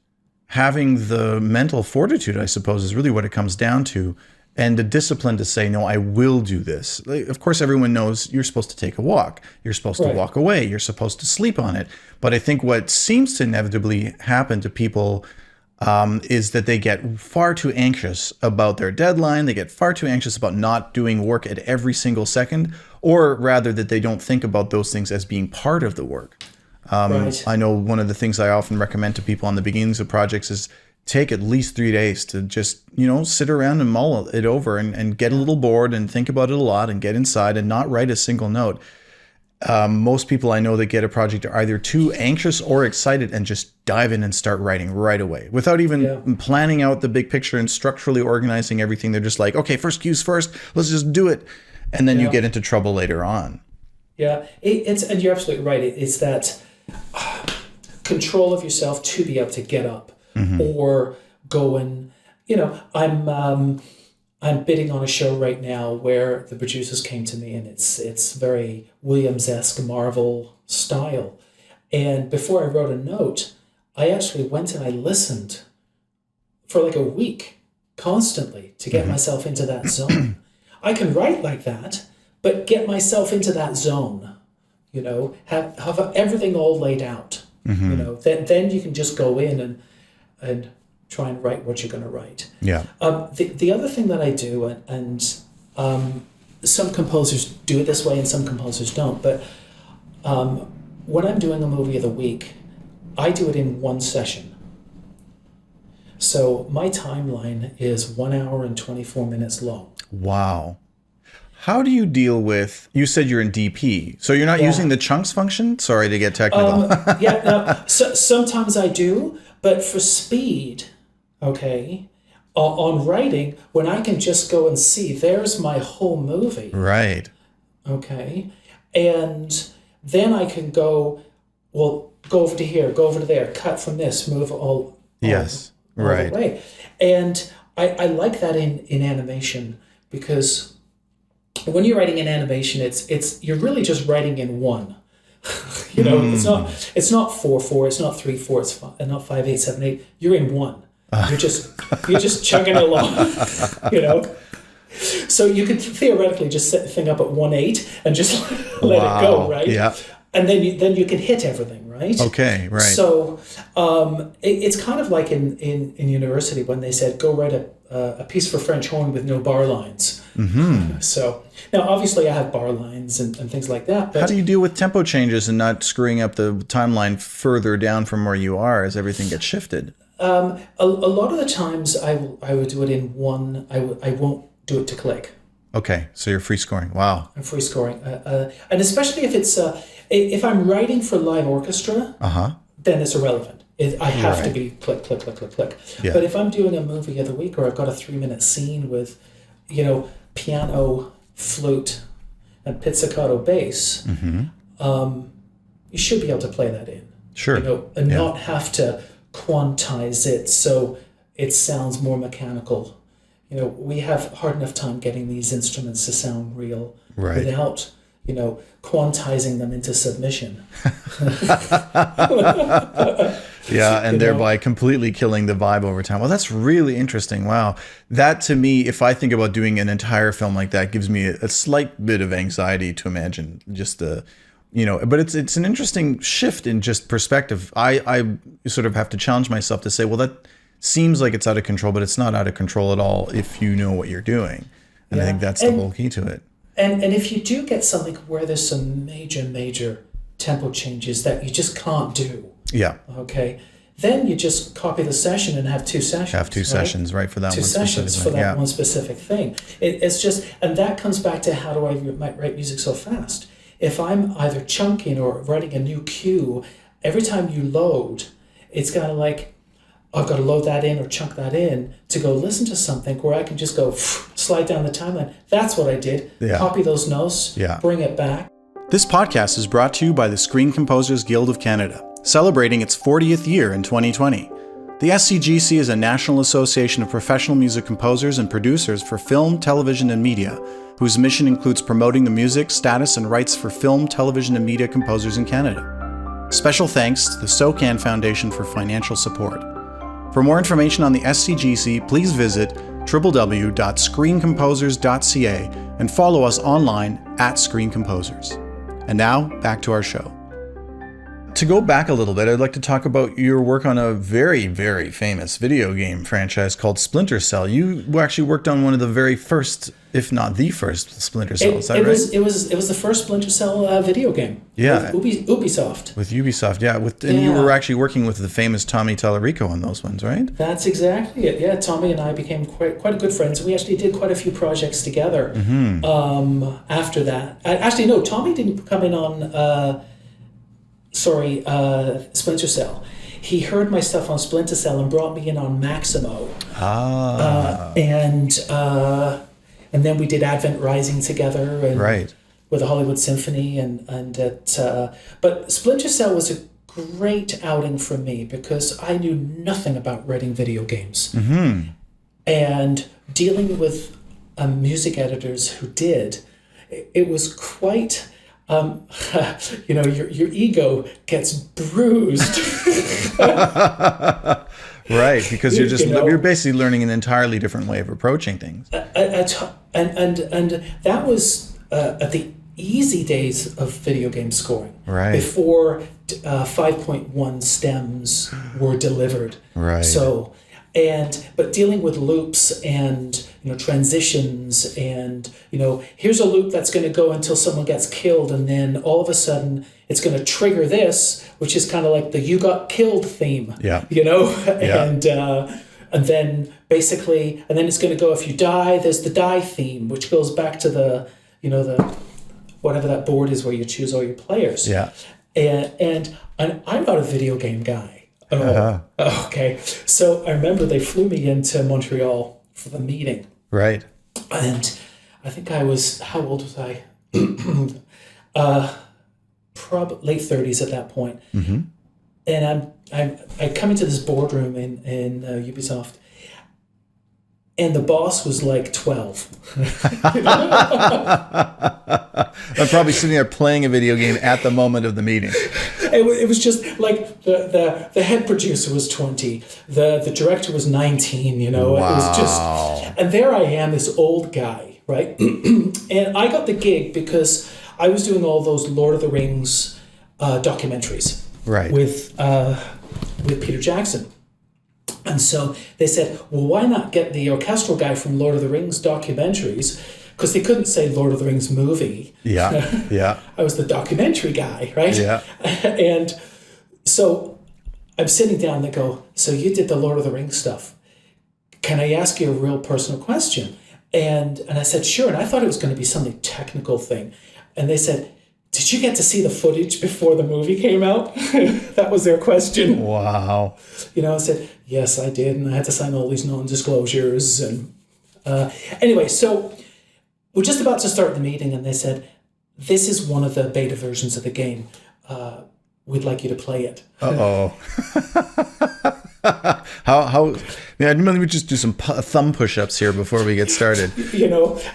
having the mental fortitude, I suppose, is really what it comes down to. And the discipline to say, no, I will do this. Of course, everyone knows you're supposed to take a walk. You're supposed to walk away. You're supposed to sleep on it. But I think what seems to inevitably happen to people is that they get far too anxious about their deadline. They get far too anxious about not doing work at every single second, or rather that they don't think about those things as being part of the work. I know one of the things I often recommend to people on the beginnings of projects is take at least 3 days to just, sit around and mull it over and get a little bored and think about it a lot and get inside and not write a single note. Most people I know that get a project are either too anxious or excited and just dive in and start writing right away without even planning out the big picture and structurally organizing everything. They're just like, okay, first cues first, let's just do it. And then you get into trouble later on. Yeah, and you're absolutely right. It's that control of yourself to be able to get up or go and, I'm bidding on a show right now where the producers came to me, and it's very Williams-esque Marvel style. And before I wrote a note, I actually went and I listened for like a week constantly to get myself into that zone. I can write like that, but get myself into that zone, have everything all laid out, then you can just go in and try and write what you're going to write. Yeah. The other thing that I do, and some composers do it this way and some composers don't, but when I'm doing a movie of the week, I do it in one session. So my timeline is 1 hour and 24 minutes long. Wow. How do you deal with, you said you're in DP, so you're not using the chunks function? Sorry to get technical. So sometimes I do, but for speed, on writing, when I can just go and see, there's my whole movie. Right. Okay. And then I can go over to here, go over to there, cut from this, move all the way. And I like that in animation, because when you're writing in animation, it's you're really just writing in one. It's not 4/4, it's not 3/4, it's not 5/8, 7/8. You're in one. You're just chugging along. So you could theoretically just set the thing up at 1/8 and just let it go, right? Yeah. And then you can hit everything, right? Okay, right. So it's kind of like in university when they said go write a piece for French horn with no bar lines. So now obviously I have bar lines and things like that. But how do you deal with tempo changes and not screwing up the timeline further down from where you are as everything gets shifted? A lot of the times I would do it in one. I won't do it to click. Okay, so you're free scoring. Wow. I'm free scoring, and especially if it's if I'm writing for live orchestra, then it's irrelevant. I have to be click, click, click, click, click. Yeah. But if I'm doing a movie of the week, or I've got a 3-minute scene with, piano, flute, and pizzicato bass, you should be able to play that in. Sure. And not have to quantize it so it sounds more mechanical. We have hard enough time getting these instruments to sound real without, quantizing them into submission. And thereby completely killing the vibe over time. Well, that's really interesting. Wow. That, to me, if I think about doing an entire film like that, gives me a slight bit of anxiety to imagine just the, but it's an interesting shift in just perspective. I sort of have to challenge myself to say, well, that seems like it's out of control, but it's not out of control at all if you know what you're doing. And I think that's the whole key to it. And if you do get something where there's some major tempo changes that you just can't do. Yeah. Okay. Then you just copy the session and have 2 sessions. Have 2 sessions, right, for that one specific thing. 2 sessions for that one specific thing. It's just, and that comes back to how do I write music so fast? If I'm either chunking or writing a new cue, every time you load, it's kind of like, I've got to load that in or chunk that in to go listen to something where I can just go slide down the timeline. That's what I did. Yeah. Copy those notes, bring it back. This podcast is brought to you by the Screen Composers Guild of Canada, celebrating its 40th year in 2020. The SCGC is a national association of professional music composers and producers for film, television, and media, whose mission includes promoting the music, status, and rights for film, television, and media composers in Canada. Special thanks to the SOCAN Foundation for financial support. For more information on the SCGC, please visit www.screencomposers.ca and follow us online @ScreenComposers. And now, back to our show. to go back a little bit, I'd like to talk about your work on a very, very famous video game franchise called Splinter Cell. You actually worked on one of the very first, if not the first, Splinter Cell. Is that right? It was the first Splinter Cell video game. Yeah. With Ubisoft. With Ubisoft, yeah. And you were actually working with the famous Tommy Tallarico on those ones, right? That's exactly it. Yeah, Tommy and I became quite good friends. We actually did quite a few projects together after that. Actually, no, Tommy didn't come in on... Splinter Cell. He heard my stuff on Splinter Cell and brought me in on Maximo. And then we did Advent Rising together, and with the Hollywood Symphony, but Splinter Cell was a great outing for me because I knew nothing about writing video games, and dealing with music editors who did. It was quite. Your ego gets bruised. Right, because you're basically learning an entirely different way of approaching things. And that was at the easy days of video game scoring. Right. Before 5.1 stems were delivered. Right. So, but dealing with loops and transitions and here's a loop that's going to go until someone gets killed, and then all of a sudden it's going to trigger this, which is kind of like the "you got killed" theme. Yeah. And then basically, and then it's going to go, if you die, there's the die theme, which goes back to the whatever that board is where you choose all your players. Yeah. And I'm not a video game guy. Okay. So I remember they flew me into Montreal for the meeting. Right. And I think how old was I? Probably late 30s at that point. Mm-hmm. And I come into this boardroom in Ubisoft, and the boss was like 12. I'm probably sitting there playing a video game at the moment of the meeting. It was just like the head producer was 20, the director was 19. Wow. It was just, and there I am, this old guy, right? And I got the gig because I was doing all those Lord of the Rings documentaries, right, with Peter Jackson. And so they said, well, why not get the orchestral guy from Lord of the Rings documentaries? Because they couldn't say Lord of the Rings movie. Yeah, yeah. I was the documentary guy, right? Yeah. And so I'm sitting down and they go, so you did the Lord of the Rings stuff. Can I ask you a real personal question? And I said, sure. And I thought it was going to be some technical thing. And they said, did you get to see the footage before the movie came out? That was their question. Wow. I said, yes, I did. And I had to sign all these non-disclosures. And anyway, so we're just about to start the meeting. And they said, this is one of the beta versions of the game. We'd like you to play it. Uh-oh. How? Yeah, let me just do some thumb push-ups here before we get started.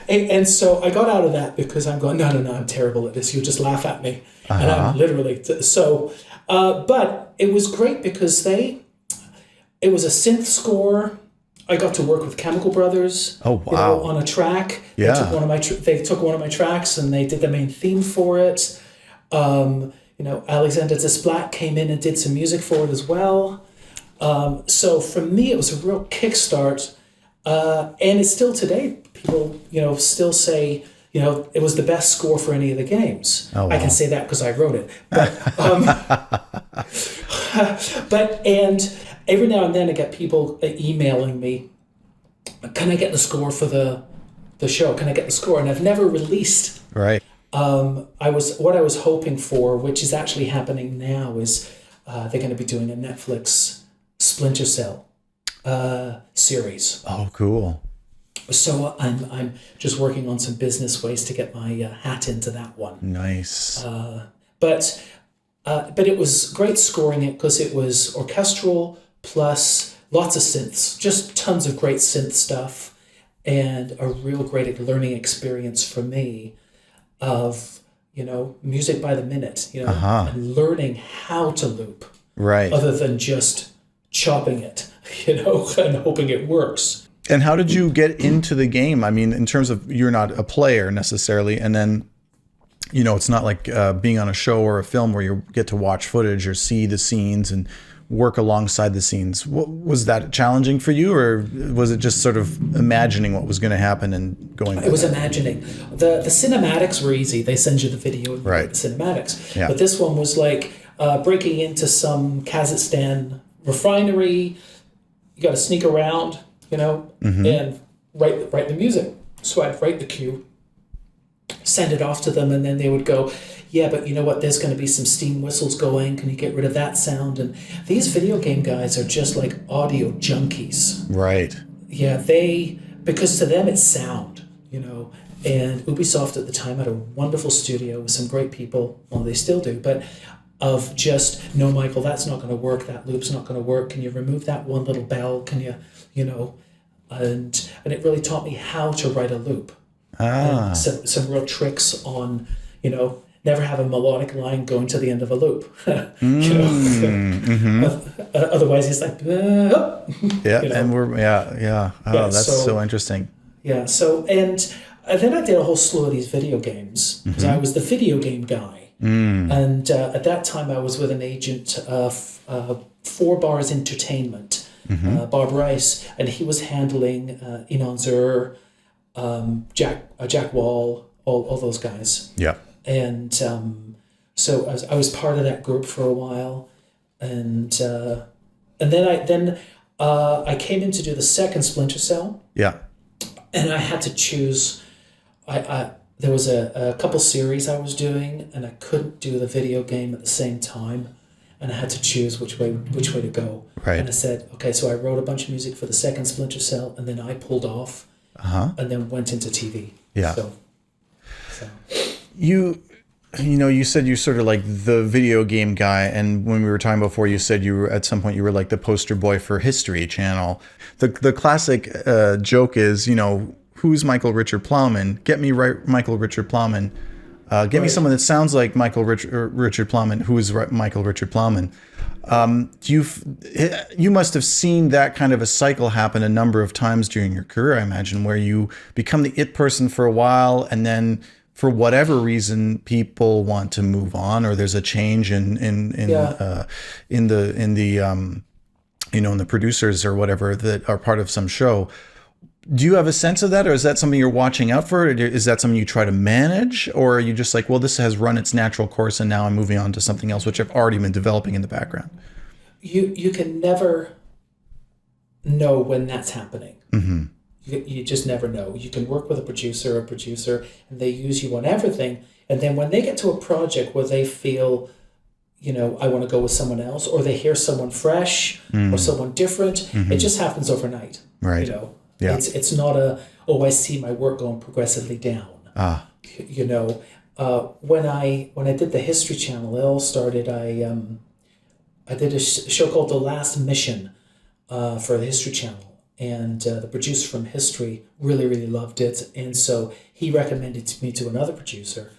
And so I got out of that because I'm going, no, I'm terrible at this. You'll just laugh at me. And I'm literally, but it was great because it was a synth score. I got to work with Chemical Brothers. Oh, wow. On a track. Yeah. They took one of my tracks and they did the main theme for it. Alexander Desplat came in and did some music for it as well. So for me, it was a real kickstart, and it's still today. People, still say, it was the best score for any of the games. Oh, wow. I can say that because I wrote it. But and every now and then I get people emailing me, can I get the score for the show? Can I get the score? And I've never released. Right. I was hoping for, which is actually happening now, is they're going to be doing a Netflix Splinter Cell series. Oh, cool. So I'm just working on some business ways to get my hat into that one. Nice. But it was great scoring it because it was orchestral plus lots of synths, just tons of great synth stuff, and a real great learning experience for me of music by the minute, and learning how to loop, right, other than just chopping it, and hoping it works. And how did you get into the game? I mean, in terms of, you're not a player necessarily, and then it's not like being on a show or a film where you get to watch footage or see the scenes and work alongside the scenes. Was that challenging for you, or was it just sort of imagining what was going to happen and going? It was imagining. The cinematics were easy. They send you the video and right. the cinematics. Yeah. But this one was like breaking into some Kazakhstan refinery. You got to sneak around, and write the music. So I'd write the cue, send it off to them, and then they would go, yeah, but you know what, there's going to be some steam whistles going, can you get rid of that sound? And these video game guys are just like audio junkies. Right. Yeah, because to them it's sound, and Ubisoft at the time had a wonderful studio with some great people, well, they still do, but of just, no, Michael, that's not going to work, that loop's not going to work, can you remove that one little bell, can you, and it really taught me how to write a loop. And some real tricks on, never have a melodic line going to the end of a loop. Otherwise, it's like, that's so interesting. Yeah. So and then I did a whole slew of these video games because I was the video game guy, and at that time I was with an agent of 4 Bars Entertainment, Bob Rice, and he was handling Enon Zur, Jack Wall, all those guys. Yeah. And so I was part of that group for a while, and then I came in to do the second Splinter Cell. Yeah. And I had to choose. There was a couple series I was doing, and I couldn't do the video game at the same time, and I had to choose which way to go. Right. And I said, okay, so I wrote a bunch of music for the second Splinter Cell, and then I pulled off, and then went into TV. Yeah. So. You said you're sort of like the video game guy, and when we were talking before, you said you were at some point you were like the poster boy for History Channel. The classic joke is, who's Michael Richard Plowman? Get me Michael Richard Plowman. Get me someone that sounds like Michael Richard Plowman. Who is Michael Richard Plowman? You must have seen that kind of a cycle happen a number of times during your career, I imagine, where you become the it person for a while, and then for whatever reason, people want to move on, or there's a change in the producers or whatever that are part of some show. Do you have a sense of that, or is that something you're watching out for? Or is that something you try to manage, or are you just like, well, this has run its natural course, and now I'm moving on to something else, which I've already been developing in the background? You can never know when that's happening. Mm-hmm. You just never know. You can work with a producer, and they use you on everything. And then when they get to a project where they feel, I want to go with someone else, or they hear someone fresh or someone different, it just happens overnight. Right. Yeah. It's not I see my work going progressively down. When I did the History Channel, it all started, I did a show called The Last Mission for the History Channel. And the producer from History really, really loved it. And so he recommended me to another producer.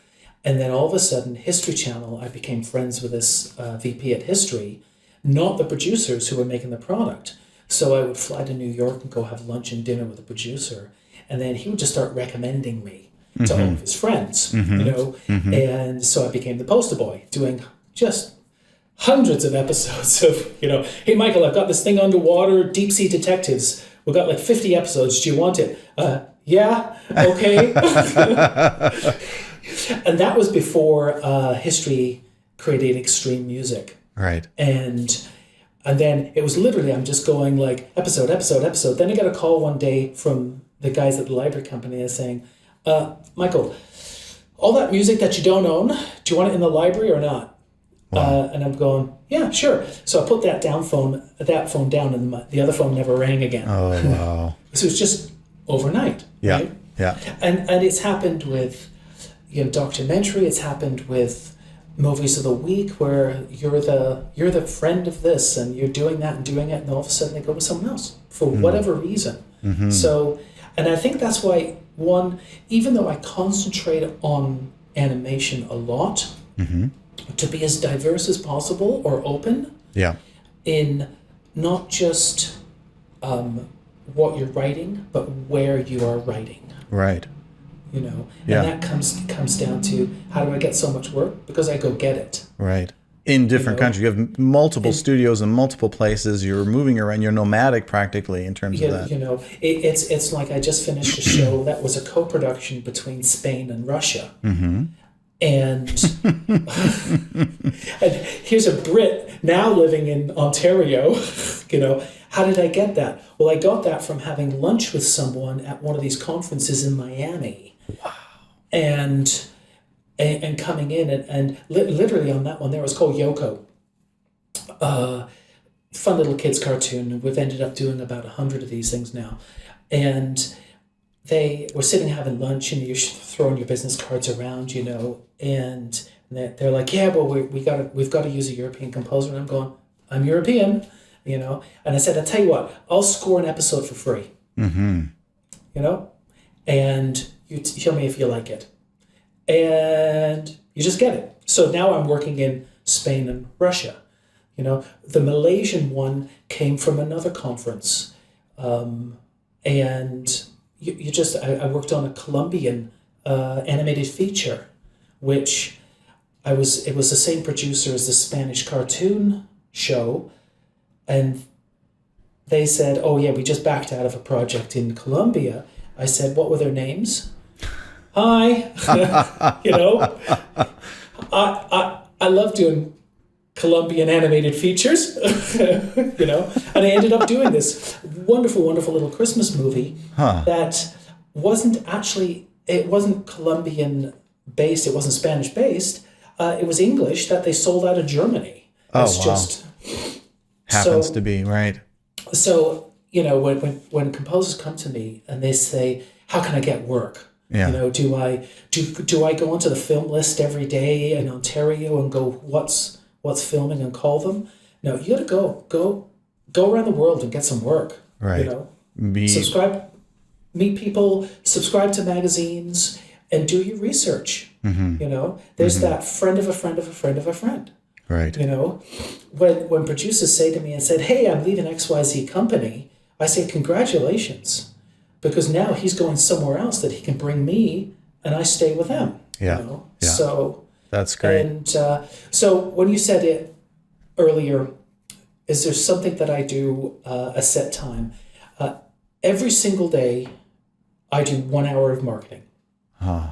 And then all of a sudden, History Channel, I became friends with this VP at History, not the producers who were making the product. So I would fly to New York and go have lunch and dinner with the producer. And then he would just start recommending me to all of his friends, And so I became the poster boy, doing just hundreds of episodes of, hey, Michael, I've got this thing underwater, deep sea detectives. We've got like 50 episodes. Do you want it? Yeah. Okay. And that was before History created Extreme Music. Right. And then it was literally, I'm just going like episode. Then I got a call one day from the guys at the library company and saying, Michael, all that music that you don't own, do you want it in the library or not? Wow. And I'm going, yeah, sure. So I put that phone down, and the other phone never rang again. Oh, wow. So it's just overnight. Yeah, right? yeah. And it's happened with documentary. It's happened with movies of the week where you're the friend of this, and you're doing that and doing it, and all of a sudden they go with someone else for whatever reason. Mm-hmm. So, and I think that's why even though I concentrate on animation a lot. Mm-hmm. To be as diverse as possible or open in not just what you're writing, but where you are writing. Right. you know. Yeah. And that comes down to, how do I get so much work? Because I go get it. Right. In different countries. You have multiple studios in multiple places. You're moving around. You're nomadic practically in terms of that. You know, it's like I just finished a show that was a co-production between Spain and Russia. Mm-hmm. And, and here's a Brit now living in Ontario, you know. How did I get that? Well, I got that from having lunch with someone at one of these conferences in Miami. Wow. And coming in and literally on that one there, it was called Yoko. Fun little kids cartoon. We've ended up doing about 100 of these things now. And they were sitting having lunch, and you're throwing your business cards around, you know, and they're like, yeah, well, we've got to use a European composer. And I'm going, I'm European, you know. And I said, I'll tell you what, I'll score an episode for free. Mm-hmm. You know, and you tell me if you like it. And you just get it. So now I'm working in Spain and Russia. You know, the Malaysian one came from another conference. And I worked on a Colombian animated feature, which it was the same producer as the Spanish cartoon show. And they said, oh yeah, we just backed out of a project in Colombia. I said, what were their names? Hi, you know, I love doing Colombian animated features, you know, and I ended up doing this wonderful, wonderful little Christmas movie that wasn't Colombian based, it wasn't Spanish based, it was English that they sold out of Germany. It's just happens to be, right. So, you know, when composers come to me and they say, how can I get work? Yeah. You know, do I go onto the film list every day in Ontario and go, what's filming, and call them? No, you got to go around the world and get some work. Right. You know, subscribe, meet people, subscribe to magazines, and do your research. Mm-hmm. You know, there's that friend of a friend of a friend of a friend. Right. You know, when producers say to me and said, hey, I'm leaving XYZ company, I say, congratulations. Because now he's going somewhere else that he can bring me, and I stay with them. Yeah. You know? Yeah. So that's great. And so when you said it earlier, is there something that I do a set time? Every single day, I do 1 hour of marketing. And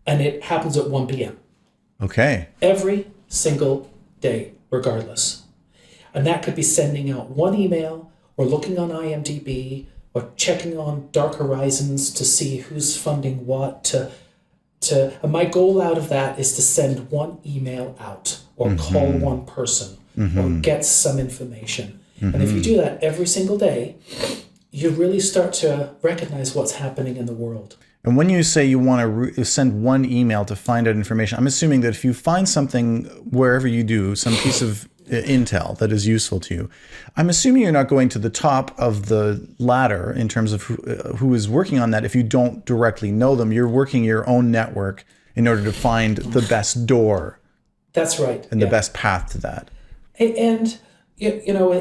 it happens at 1 p.m. Okay. Every single day, regardless. And that could be sending out one email, or looking on IMDb, or checking on Dark Horizons to see who's funding what. And my goal out of that is to send one email out, or call one person, or get some information. And if you do that every single day, you really start to recognize what's happening in the world. And when you say you want to send one email to find out information, I'm assuming that if you find something wherever you do, some piece of intel that is useful to you, I'm assuming you're not going to the top of the ladder in terms of who is working on that if you don't directly know them. You're working your own network in order to find the best door. That's right. And the best path to that. And, you know,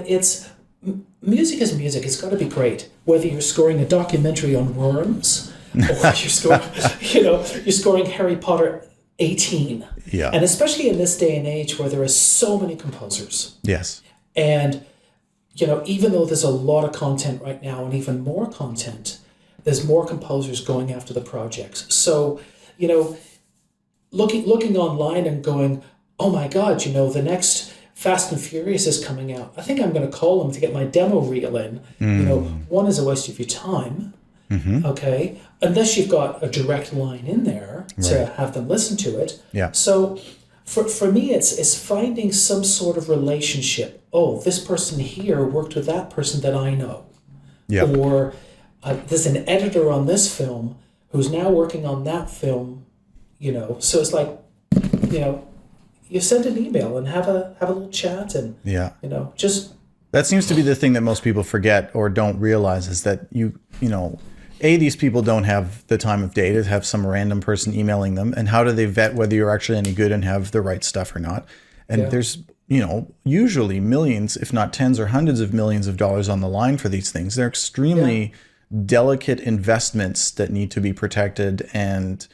music is music. It's got to be great. Whether you're scoring a documentary on worms, or you're scoring Harry Potter 18. Yeah. And especially in this day and age where there are so many composers. Yes. And, you know, even though there's a lot of content right now, and even more content, there's more composers going after the projects. So, you know, looking online and going, oh my God, you know, the next Fast and Furious is coming out. I think I'm going to call them to get my demo reel in. You know, one is a waste of your time. Okay, unless you've got a direct line in there to have them listen to it. Yeah. So for me, it's finding some sort of relationship. Oh, this person here worked with that person that I know. Yeah. Or there's an editor on this film who's now working on that film. You know, so it's like, you know, you send an email and have a little chat, and you know, just. That seems to be the thing that most people forget or don't realize, is that you know. These people don't have the time of day to have some random person emailing them. And how do they vet whether you're actually any good and have the right stuff or not? And there's, you know, usually millions, if not tens or hundreds of millions of dollars on the line for these things. They're extremely delicate investments that need to be protected, and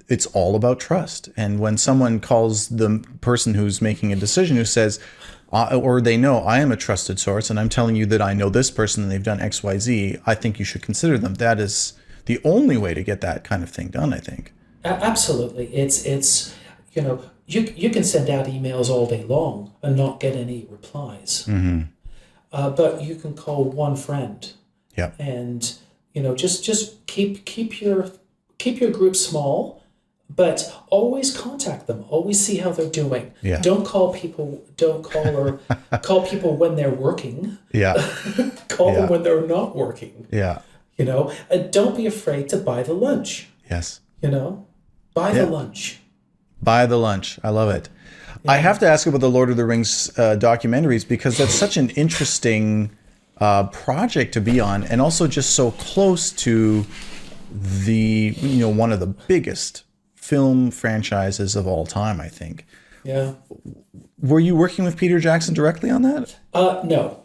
it's all about trust. And when someone calls the person who's making a decision, who says, or they know, I am a trusted source and I'm telling you that I know this person and they've done X, Y, Z, I think you should consider them. That is the only way to get that kind of thing done, I think. Absolutely. It's you can send out emails all day long and not get any replies. Mm-hmm. But you can call one friend. Yeah. And just keep your group small, but always contact them. Always see how they're doing. Yeah. Don't call people when they're working. Yeah. Call them when they're not working. Yeah. And don't be afraid to buy the lunch. Yes. Buy the lunch. Buy the lunch. I love it. Yeah. I have to ask about the Lord of the Rings documentaries, because that's such an interesting project to be on, and also just so close to the one of the biggest film franchises of all time, I think. Yeah. Were you working with Peter Jackson directly on that? No.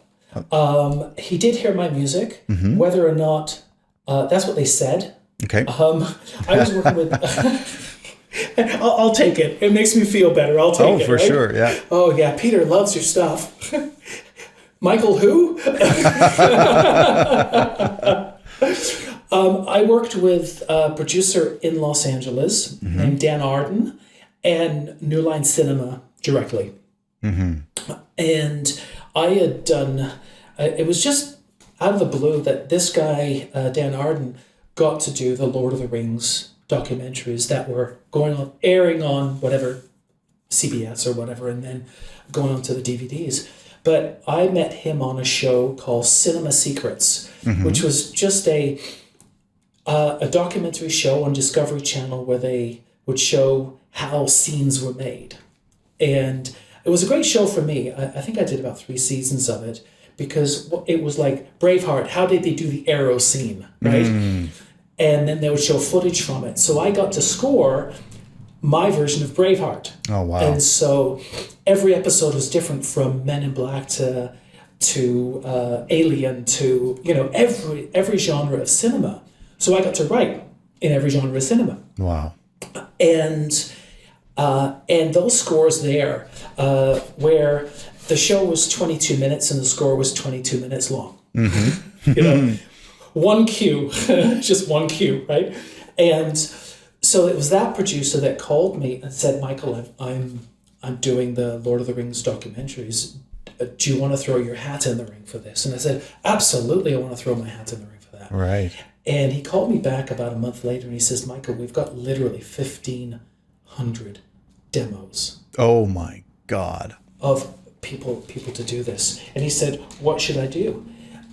He did hear my music, mm-hmm. whether or not that's what they said. Okay. I was working with. I'll take it. It makes me feel better. I'll take it. Oh, for sure. Yeah. Oh, yeah. Peter loves your stuff. Michael who? I worked with a producer in Los Angeles mm-hmm. named Dan Arden and New Line Cinema directly. Mm-hmm. And I had done, it was just out of the blue that this guy, Dan Arden, got to do the Lord of the Rings documentaries that were airing on whatever, CBS or whatever, and then going on to the DVDs. But I met him on a show called Cinema Secrets, mm-hmm. which was just a documentary show on Discovery Channel where they would show how scenes were made. And it was a great show for me. I think I did about 3 seasons of it, because it was like Braveheart. How did they do the arrow scene, right? Mm. And then they would show footage from it. So I got to score my version of Braveheart. Oh, wow. And so every episode was different, from Men in Black to Alien to, every genre of cinema. So I got to write in every genre of cinema. Wow. And those scores there, where the show was 22 minutes and the score was 22 minutes long. Mm-hmm. One cue, just one cue, right? And so it was that producer that called me and said, Michael, I'm doing the Lord of the Rings documentaries. Do you want to throw your hat in the ring for this? And I said, absolutely, I want to throw my hat in the ring for that. Right. And he called me back about a month later and he says, Michael, we've got literally 1,500 demos. Oh my God. Of people to do this. And he said, what should I do?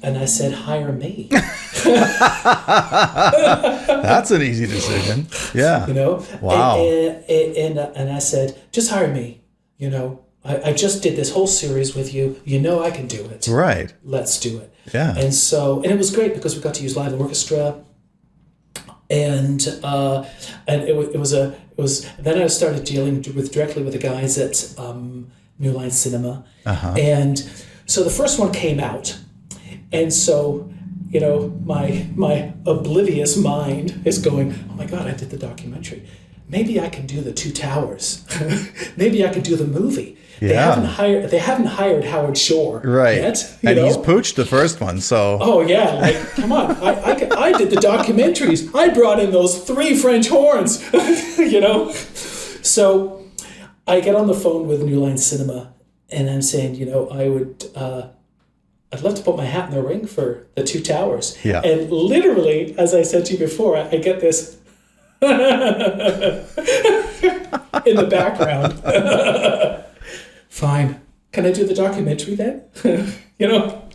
And I said, hire me. That's an easy decision. Yeah. Wow. And I said, just hire me. I just did this whole series with you. I can do it. Right. Let's do it. Yeah. And it was great because we got to use live orchestra. And it was then I started dealing directly with the guys at New Line Cinema. Uh-huh. And so the first one came out. And so, my oblivious mind is going, oh my God, I did the documentary. Maybe I can do the Two Towers. Maybe I could do the movie. Yeah. They haven't hired Howard Shore yet. And he's pooched the first one, so. Oh yeah, come on. I did the documentaries. I brought in those 3 French horns, So I get on the phone with New Line Cinema and I'm saying, I'd love to put my hat in the ring for the Two Towers. Yeah. And literally, as I said to you before, I get this in the background. Fine. Can I do the documentary then?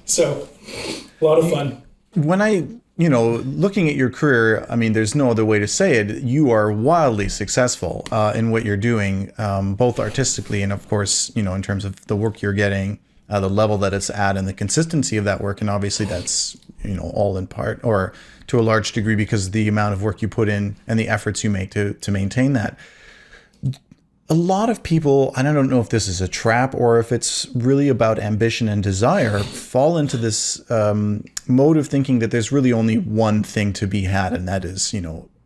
So a lot of fun. When looking at your career, there's no other way to say it. You are wildly successful in what you're doing, both artistically and, of course, in terms of the work you're getting. The level that it's at and the consistency of that work. And obviously that's, all in part or to a large degree because of the amount of work you put in and the efforts you make to maintain that. a lot of people, and I don't know if this is a trap or if it's really about ambition and desire, fall into this mode of thinking that there's really only one thing to be had, and that is,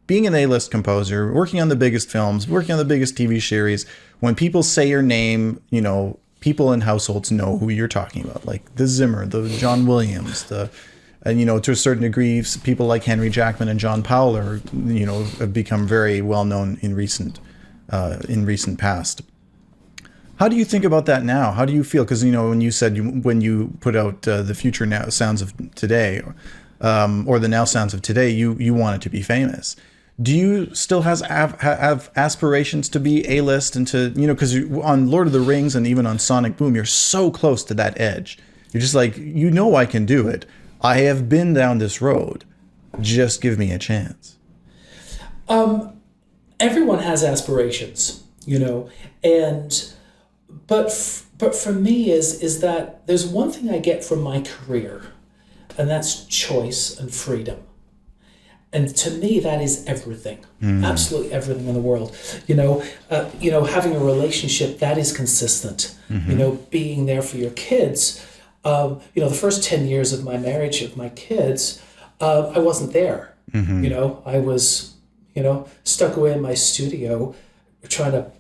being an A-list composer, working on the biggest films, working on the biggest TV series. When people say your name, people in households know who you're talking about, like the Zimmer, the John Williams, and to a certain degree, people like Henry Jackman and John Powell are, have become very well known in recent past. How do you think about that now? How do you feel? Because when you said when you put out the future now sounds of today, or the now sounds of today, you want it to be famous. Do you still have aspirations to be A-list and to because on Lord of the Rings and even on Sonic Boom, you're so close to that edge. You're just like I can do it. I have been down this road. Just give me a chance. Everyone has aspirations, but for me is that there's one thing I get from my career, and that's choice and freedom. And to me, that is everything, absolutely everything in the world. Having a relationship that is consistent. Being there for your kids. The first 10 years of my marriage of my kids, I wasn't there. I was, stuck away in my studio, trying to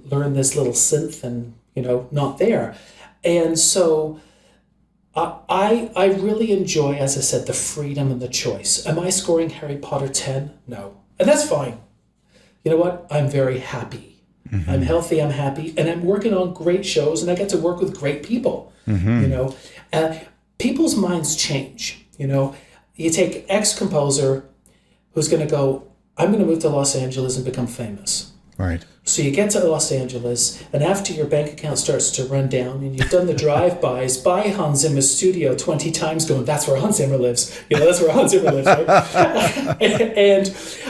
learn this little synth, and not there. And so I really enjoy, as I said, the freedom and the choice. Am I scoring Harry Potter 10? No. And that's fine. You know what? I'm very happy. I'm healthy, I'm happy, and I'm working on great shows, and I get to work with great people. People's minds change. You take ex-composer who's going to go, I'm going to move to Los Angeles and become famous. Right. So you get to Los Angeles, and after your bank account starts to run down, and you've done the drive-bys by Hans Zimmer's studio 20 times, going, that's where Hans Zimmer lives. That's where Hans Zimmer lives, right?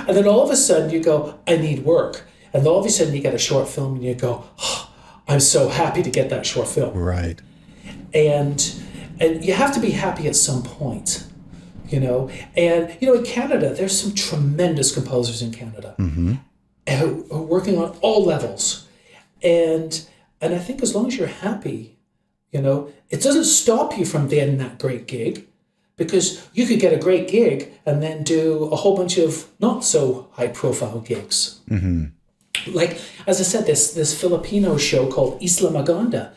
and then all of a sudden you go, I need work. And all of a sudden you get a short film, and you go, oh, I'm so happy to get that short film. Right. And you have to be happy at some point. And in Canada, there's some tremendous composers in Canada. Who are working on all levels, and I think as long as you're happy, it doesn't stop you from getting that great gig, because you could get a great gig and then do a whole bunch of not so high profile gigs. Like, as I said, this Filipino show called Isla Maganda,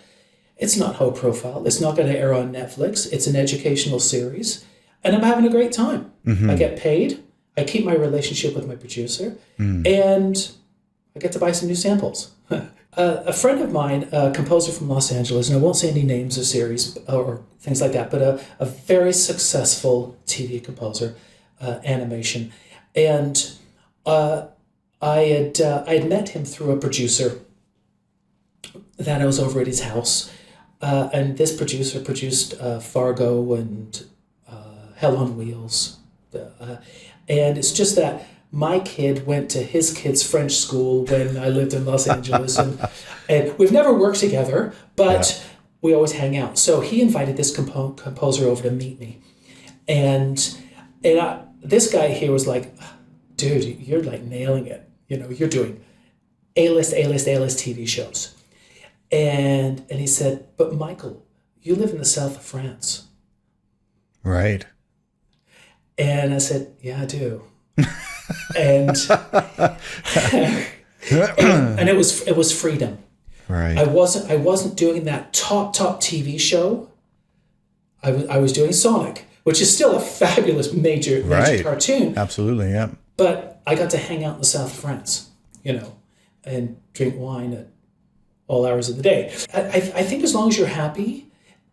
it's not high profile. It's not going to air on Netflix. It's an educational series, and I'm having a great time. I get paid. I keep my relationship with my producer, and I get to buy some new samples. A friend of mine, a composer from Los Angeles, and I won't say any names of series or things like that, but a very successful TV composer, animation, and I had met him through a producer that I was over at his house, and this producer produced Fargo and Hell on Wheels. And it's just that my kid went to his kid's French school when I lived in Los Angeles, and we've never worked together, but we always hang out. So he invited this composer over to meet me, and this guy here was like, dude, you're like nailing it. You're doing A-list TV shows. And he said, but Michael, you live in the south of France. Right. And I said, yeah, I do. and it was freedom. Right. I wasn't doing that top TV show. I was doing Sonic, which is still a fabulous major cartoon. Absolutely, yeah. But I got to hang out in the south of France, and drink wine at all hours of the day. I think as long as you're happy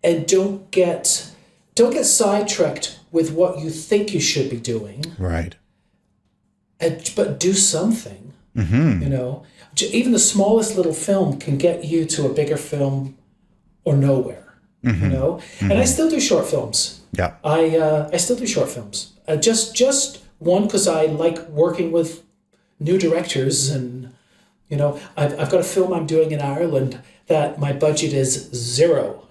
and don't get sidetracked with what you think you should be doing. Right. But do something. Even the smallest little film can get you to a bigger film or nowhere. And I still do short films. Yeah. I still do short films. Just one, because I like working with new directors, and I've got a film I'm doing in Ireland that my budget is 0.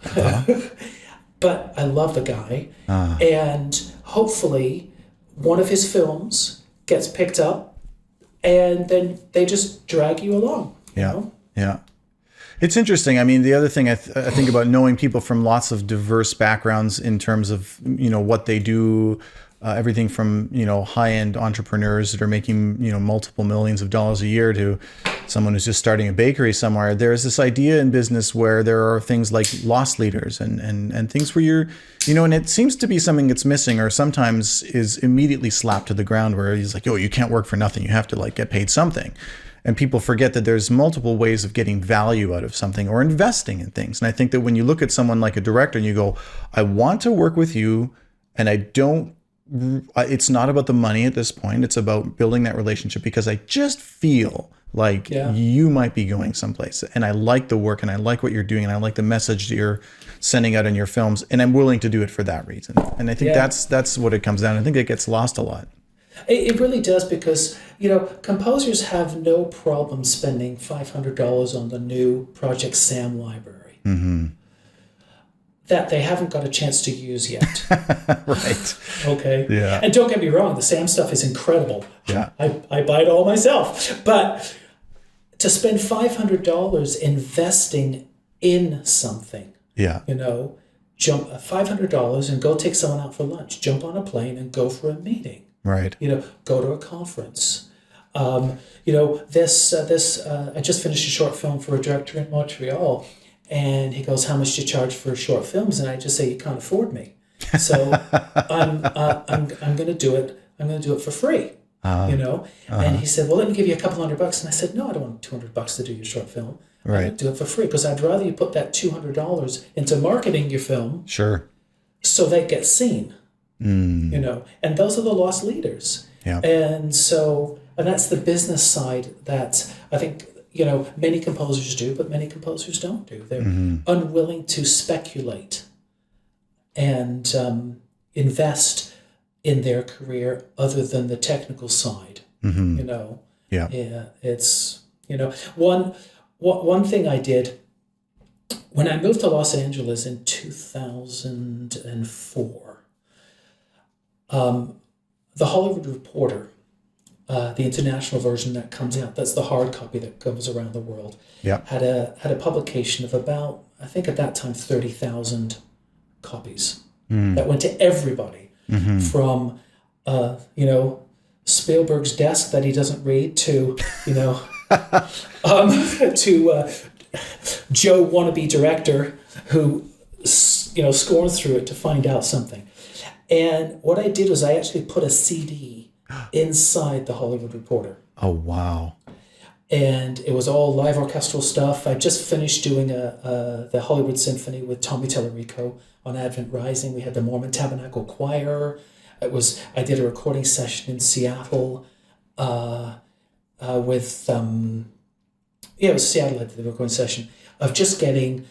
But I love the guy, and hopefully one of his films gets picked up, and then they just drag you along. Yeah. Yeah. It's interesting. I mean, the other thing I think about knowing people from lots of diverse backgrounds in terms of, what they do, everything from, high-end entrepreneurs that are making, multiple millions of dollars a year to someone who's just starting a bakery somewhere. There's this idea in business where there are things like loss leaders and things where you're, and it seems to be something that's missing or sometimes is immediately slapped to the ground where he's like, oh, you can't work for nothing. You have to get paid something. And people forget that there's multiple ways of getting value out of something or investing in things. And I think that when you look at someone like a director and you go, I want to work with you and it's not about the money at this point. It's about building that relationship because I just feel like you might be going someplace. And I like the work and I like what you're doing and I like the message that you're sending out in your films. And I'm willing to do it for that reason. And I think that's what it comes down. I think it gets lost a lot. It really does because, composers have no problem spending $500 on the new Project Sam library that they haven't got a chance to use yet. Right. Okay. Yeah. And don't get me wrong, the Sam stuff is incredible. Yeah. I buy it all myself. But to spend $500 investing in something, jump $500 and go take someone out for lunch, jump on a plane and go for a meeting. Right. Go to a conference. I just finished a short film for a director in Montreal, and he goes, "How much do you charge for short films?" And I just say, "You can't afford me, so I'm going to do it. I'm going to do it for free." And he said, "Well, let me give you a couple $100." And I said, "No, I don't want $200 to do your short film. Right. I'm going to do it for free because I'd rather you put that $200 into marketing your film, sure, so they get seen." And those are the lost leaders. Yeah. And that's the business side that I think, many composers do, but many composers don't do. They're unwilling to speculate and invest in their career other than the technical side. Yeah. It's, one thing I did when I moved to Los Angeles in 2004, the Hollywood Reporter, the international version that comes out, that's the hard copy that goes around the world, had a publication of about, I think at that time, 30,000 copies that went to everybody, from Spielberg's desk that he doesn't read to to Joe wannabe director who scorns through it to find out something. And what I did was I actually put a CD inside the Hollywood Reporter. Oh, wow. And it was all live orchestral stuff. I just finished doing the Hollywood Symphony with Tommy Tallarico on Advent Rising. We had the Mormon Tabernacle Choir. I did a recording session in Seattle with it was Seattle. I did the recording session of just getting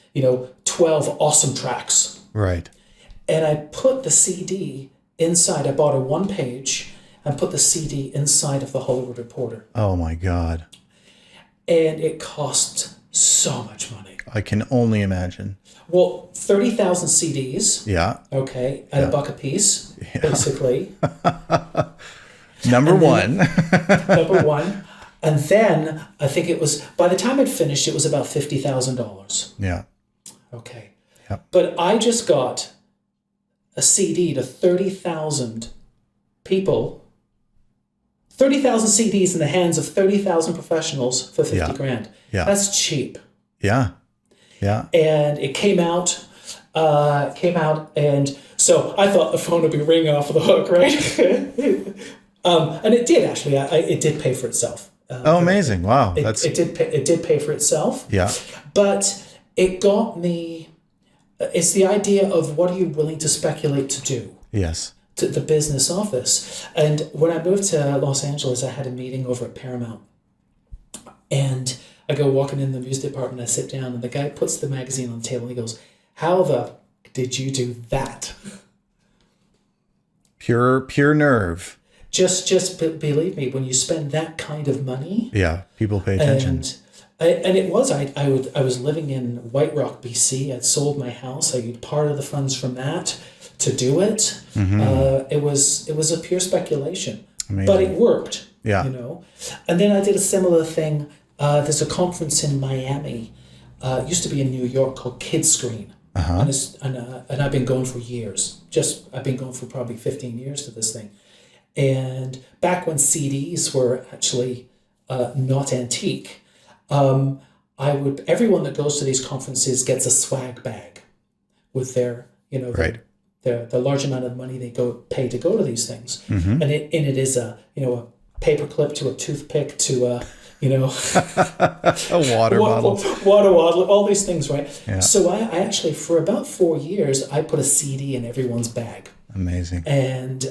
12 awesome tracks. Right. And I put the CD inside. I bought a 1-page and put the CD inside of the Hollywood Reporter. Oh my God. And it cost so much money. I can only imagine. Well, 30,000 CDs. Yeah. Okay. At $1 a piece, basically. Number one. Number one. And then I think it was, by the time I'd finished, it was about $50,000. Yeah. Okay. Yeah. But I just got a CD to 30,000 people, 30,000 CDs in the hands of 30,000 professionals for 50 grand. Yeah. That's cheap. Yeah. Yeah. And it came out, and so I thought the phone would be ringing off the hook, right? And it did actually. It did pay for itself. Amazing! Wow, it did pay for itself. Yeah. But it got me. It's the idea of what are you willing to speculate to do? Yes. To the business of this. And when I moved to Los Angeles, I had a meeting over at Paramount. And I go walking in the music department, I sit down, and the guy puts the magazine on the table, and he goes, "How the did you do that?" Pure nerve. Just believe me, when you spend that kind of money. Yeah, people pay attention. And it was, I was living in White Rock, BC. I'd sold my house. I used part of the funds from that to do it. Mm-hmm. It was a pure speculation. Amazing. But it worked. Yeah. And then I did a similar thing There's a conference in Miami. It used to be in New York called Kid Screen. Uh-huh. And I've been going for years. I've been going for probably 15 years to this thing. And back when CDs were actually not antique, everyone that goes to these conferences gets a swag bag with their, Right. the large amount of money they pay to go to these things. Mm-hmm. And it is a paper clip to a toothpick to a A water bottle. Water bottle, all these things, right? Yeah. So I actually, for about 4 years, I put a CD in everyone's bag. Amazing. And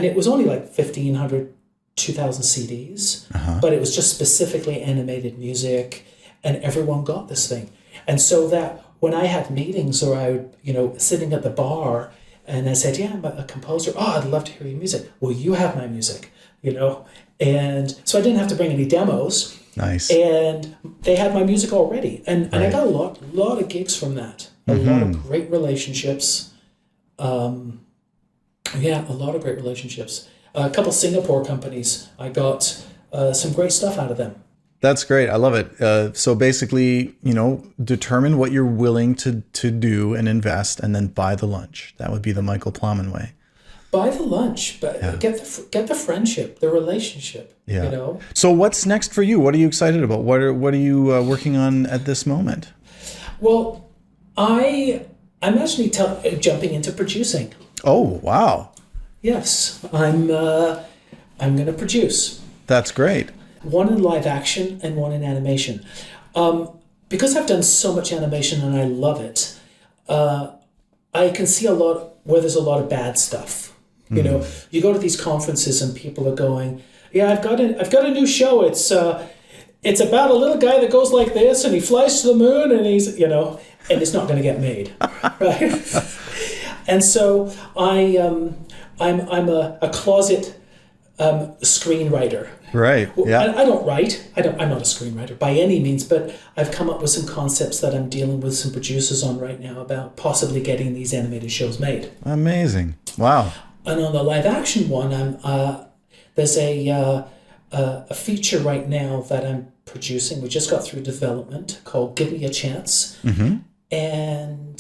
it was only like 1,500, 2,000 CDs, but it was just specifically animated music, and everyone got this thing. And so that when I had meetings or I would, sitting at the bar and I said, yeah, I'm a composer. Oh, I'd love to hear your music. Well, you have my music, And so I didn't have to bring any demos. Nice. And they had my music already. And I Right. got a lot of gigs from that. A lot of great relationships. A lot of great relationships. A couple Singapore companies, I got some great stuff out of them. That's great. I love it. So basically, determine what you're willing to do and invest, and then buy the lunch. That would be the Michael Plowman way. Buy the lunch, but get the friendship, the relationship. Yeah. So what's next for you? What are you excited about? What are you working on at this moment? Well, I'm actually jumping into producing. Oh, wow. Yes, I'm going to produce. That's great. One in live action and one in animation. Because I've done so much animation and I love it, I can see a lot where there's a lot of bad stuff. You go to these conferences and people are going, yeah, I've got a new show. It's about a little guy that goes like this and he flies to the moon and he's, and it's not going to get made, right? And so I'm a closet screenwriter. Right. Yeah. I don't write. I'm not a screenwriter by any means, but I've come up with some concepts that I'm dealing with some producers on right now about possibly getting these animated shows made. Amazing. Wow. And on the live action one, there's a feature right now that I'm producing. We just got through development called "Give Me a Chance," and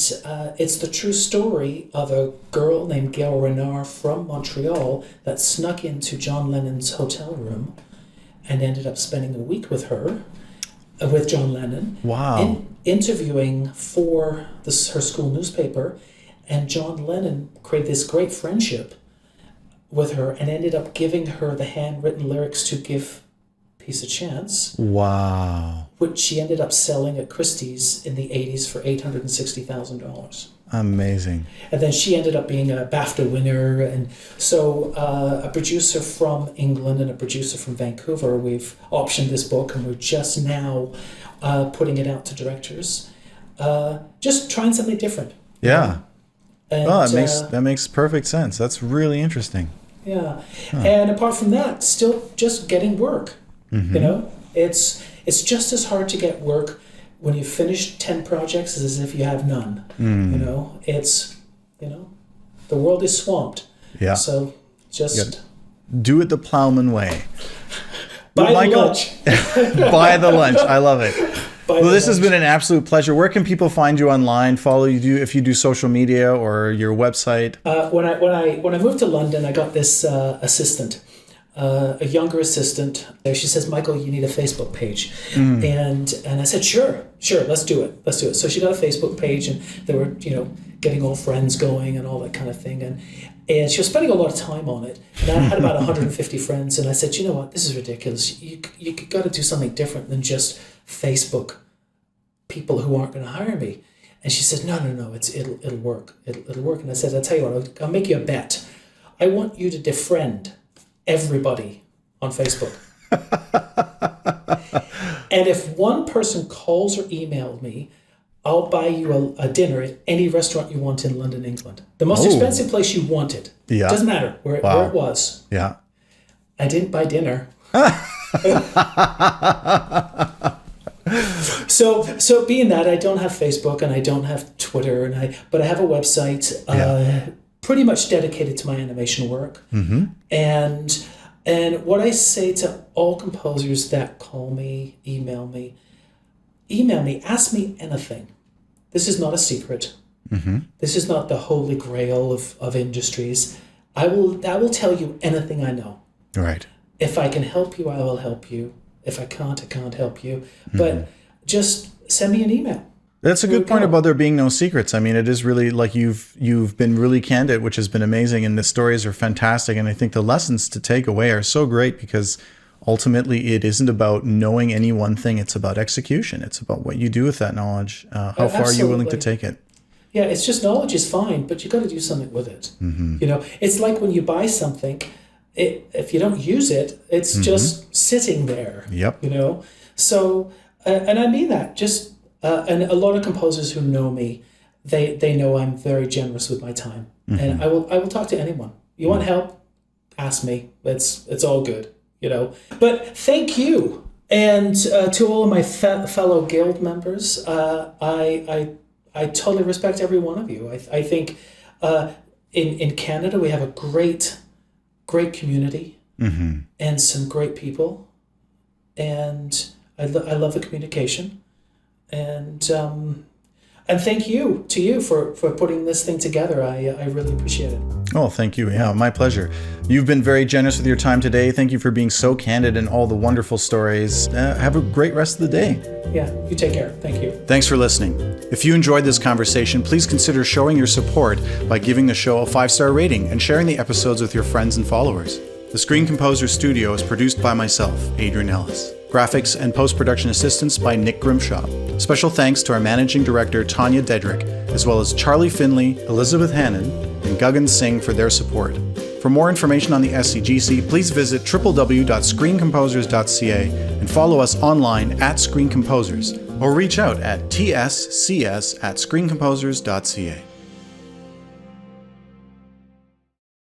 it's the true story of a girl named Gail Renard from Montreal that snuck into John Lennon's hotel room and ended up spending a week with John Lennon. Wow. Interviewing for her school newspaper. And John Lennon created this great friendship with her and ended up giving her the handwritten lyrics to Give Peace a Chance. Wow. Which she ended up selling at Christie's in the 80s for $860,000. Amazing. And then she ended up being a BAFTA winner. And so a producer from England and a producer from Vancouver, we've optioned this book and we're just now putting it out to directors. Just trying something different. Yeah. And, that makes perfect sense. That's really interesting. Yeah. And apart from that, still just getting work. It's just as hard to get work when you finish 10 projects as if you have none. It's the world is swamped. Yeah. So just do it the Plowman way. buy the lunch. Buy the lunch. I love it. Well, this has lunch. been an absolute pleasure. Where can people find you online? Follow you if you do social media or your website? When I moved to London, I got this assistant, a younger assistant. She says, "Michael, you need a Facebook page," and I said, "Sure, let's do it. So she got a Facebook page, and they were getting all friends going and all that kind of thing, and she was spending a lot of time on it. And I had about 150 friends, and I said, you know what, this is ridiculous. You got to do something different than just Facebook people who aren't going to hire me. And she said, no, it'll work. It'll work. And I said, I'll tell you what, I'll make you a bet. I want you to defriend everybody on Facebook. And if one person calls or emails me, I'll buy you a dinner at any restaurant you want in London, England. The most expensive place you wanted. Yeah. Doesn't matter where it was. Yeah. I didn't buy dinner. So being that I don't have Facebook and I don't have Twitter but I have a website pretty much dedicated to my animation work. And And what I say to all composers that call me, email me, ask me anything. This is not a secret. Mm-hmm. This is not the holy grail of industries. I will tell you anything I know. Right. If I can help you, I will help you. If I can't help you. But just send me an email. That's a good point about there being no secrets. I mean, it is really like you've been really candid, which has been amazing, and the stories are fantastic. And I think the lessons to take away are so great because ultimately it isn't about knowing any one thing. It's about execution. It's about what you do with that knowledge. How far are you willing to take it? Yeah, it's just knowledge is fine, but you got to do something with it. Mm-hmm. You know, it's like when you buy something, if you don't use it, it's just sitting there. Yep. You know, so and I mean that just. And a lot of composers who know me, they know I'm very generous with my time, and I will talk to anyone. You want help? Ask me. It's all good, you know. But thank you, and to all of my fellow guild members, I totally respect every one of you. I think in Canada we have a great community and some great people, and I love the communication. And thank you to you for putting this thing together. I really appreciate it. Oh, thank you. Yeah, my pleasure. You've been very generous with your time today. Thank you for being so candid and all the wonderful stories. Have a great rest of the day. Yeah, you take care. Thank you. Thanks for listening. If you enjoyed this conversation, please consider showing your support by giving the show a 5-star rating and sharing the episodes with your friends and followers. The Screen Composer Studio is produced by myself, Adrian Ellis. Graphics and post-production assistance by Nick Grimshaw. Special thanks to our managing director, Tanya Dedrick, as well as Charlie Finley, Elizabeth Hannon, and Guggan Singh for their support. For more information on the SCGC, please visit www.screencomposers.ca and follow us online at Screen Composers, or reach out at tscs@screencomposers.ca.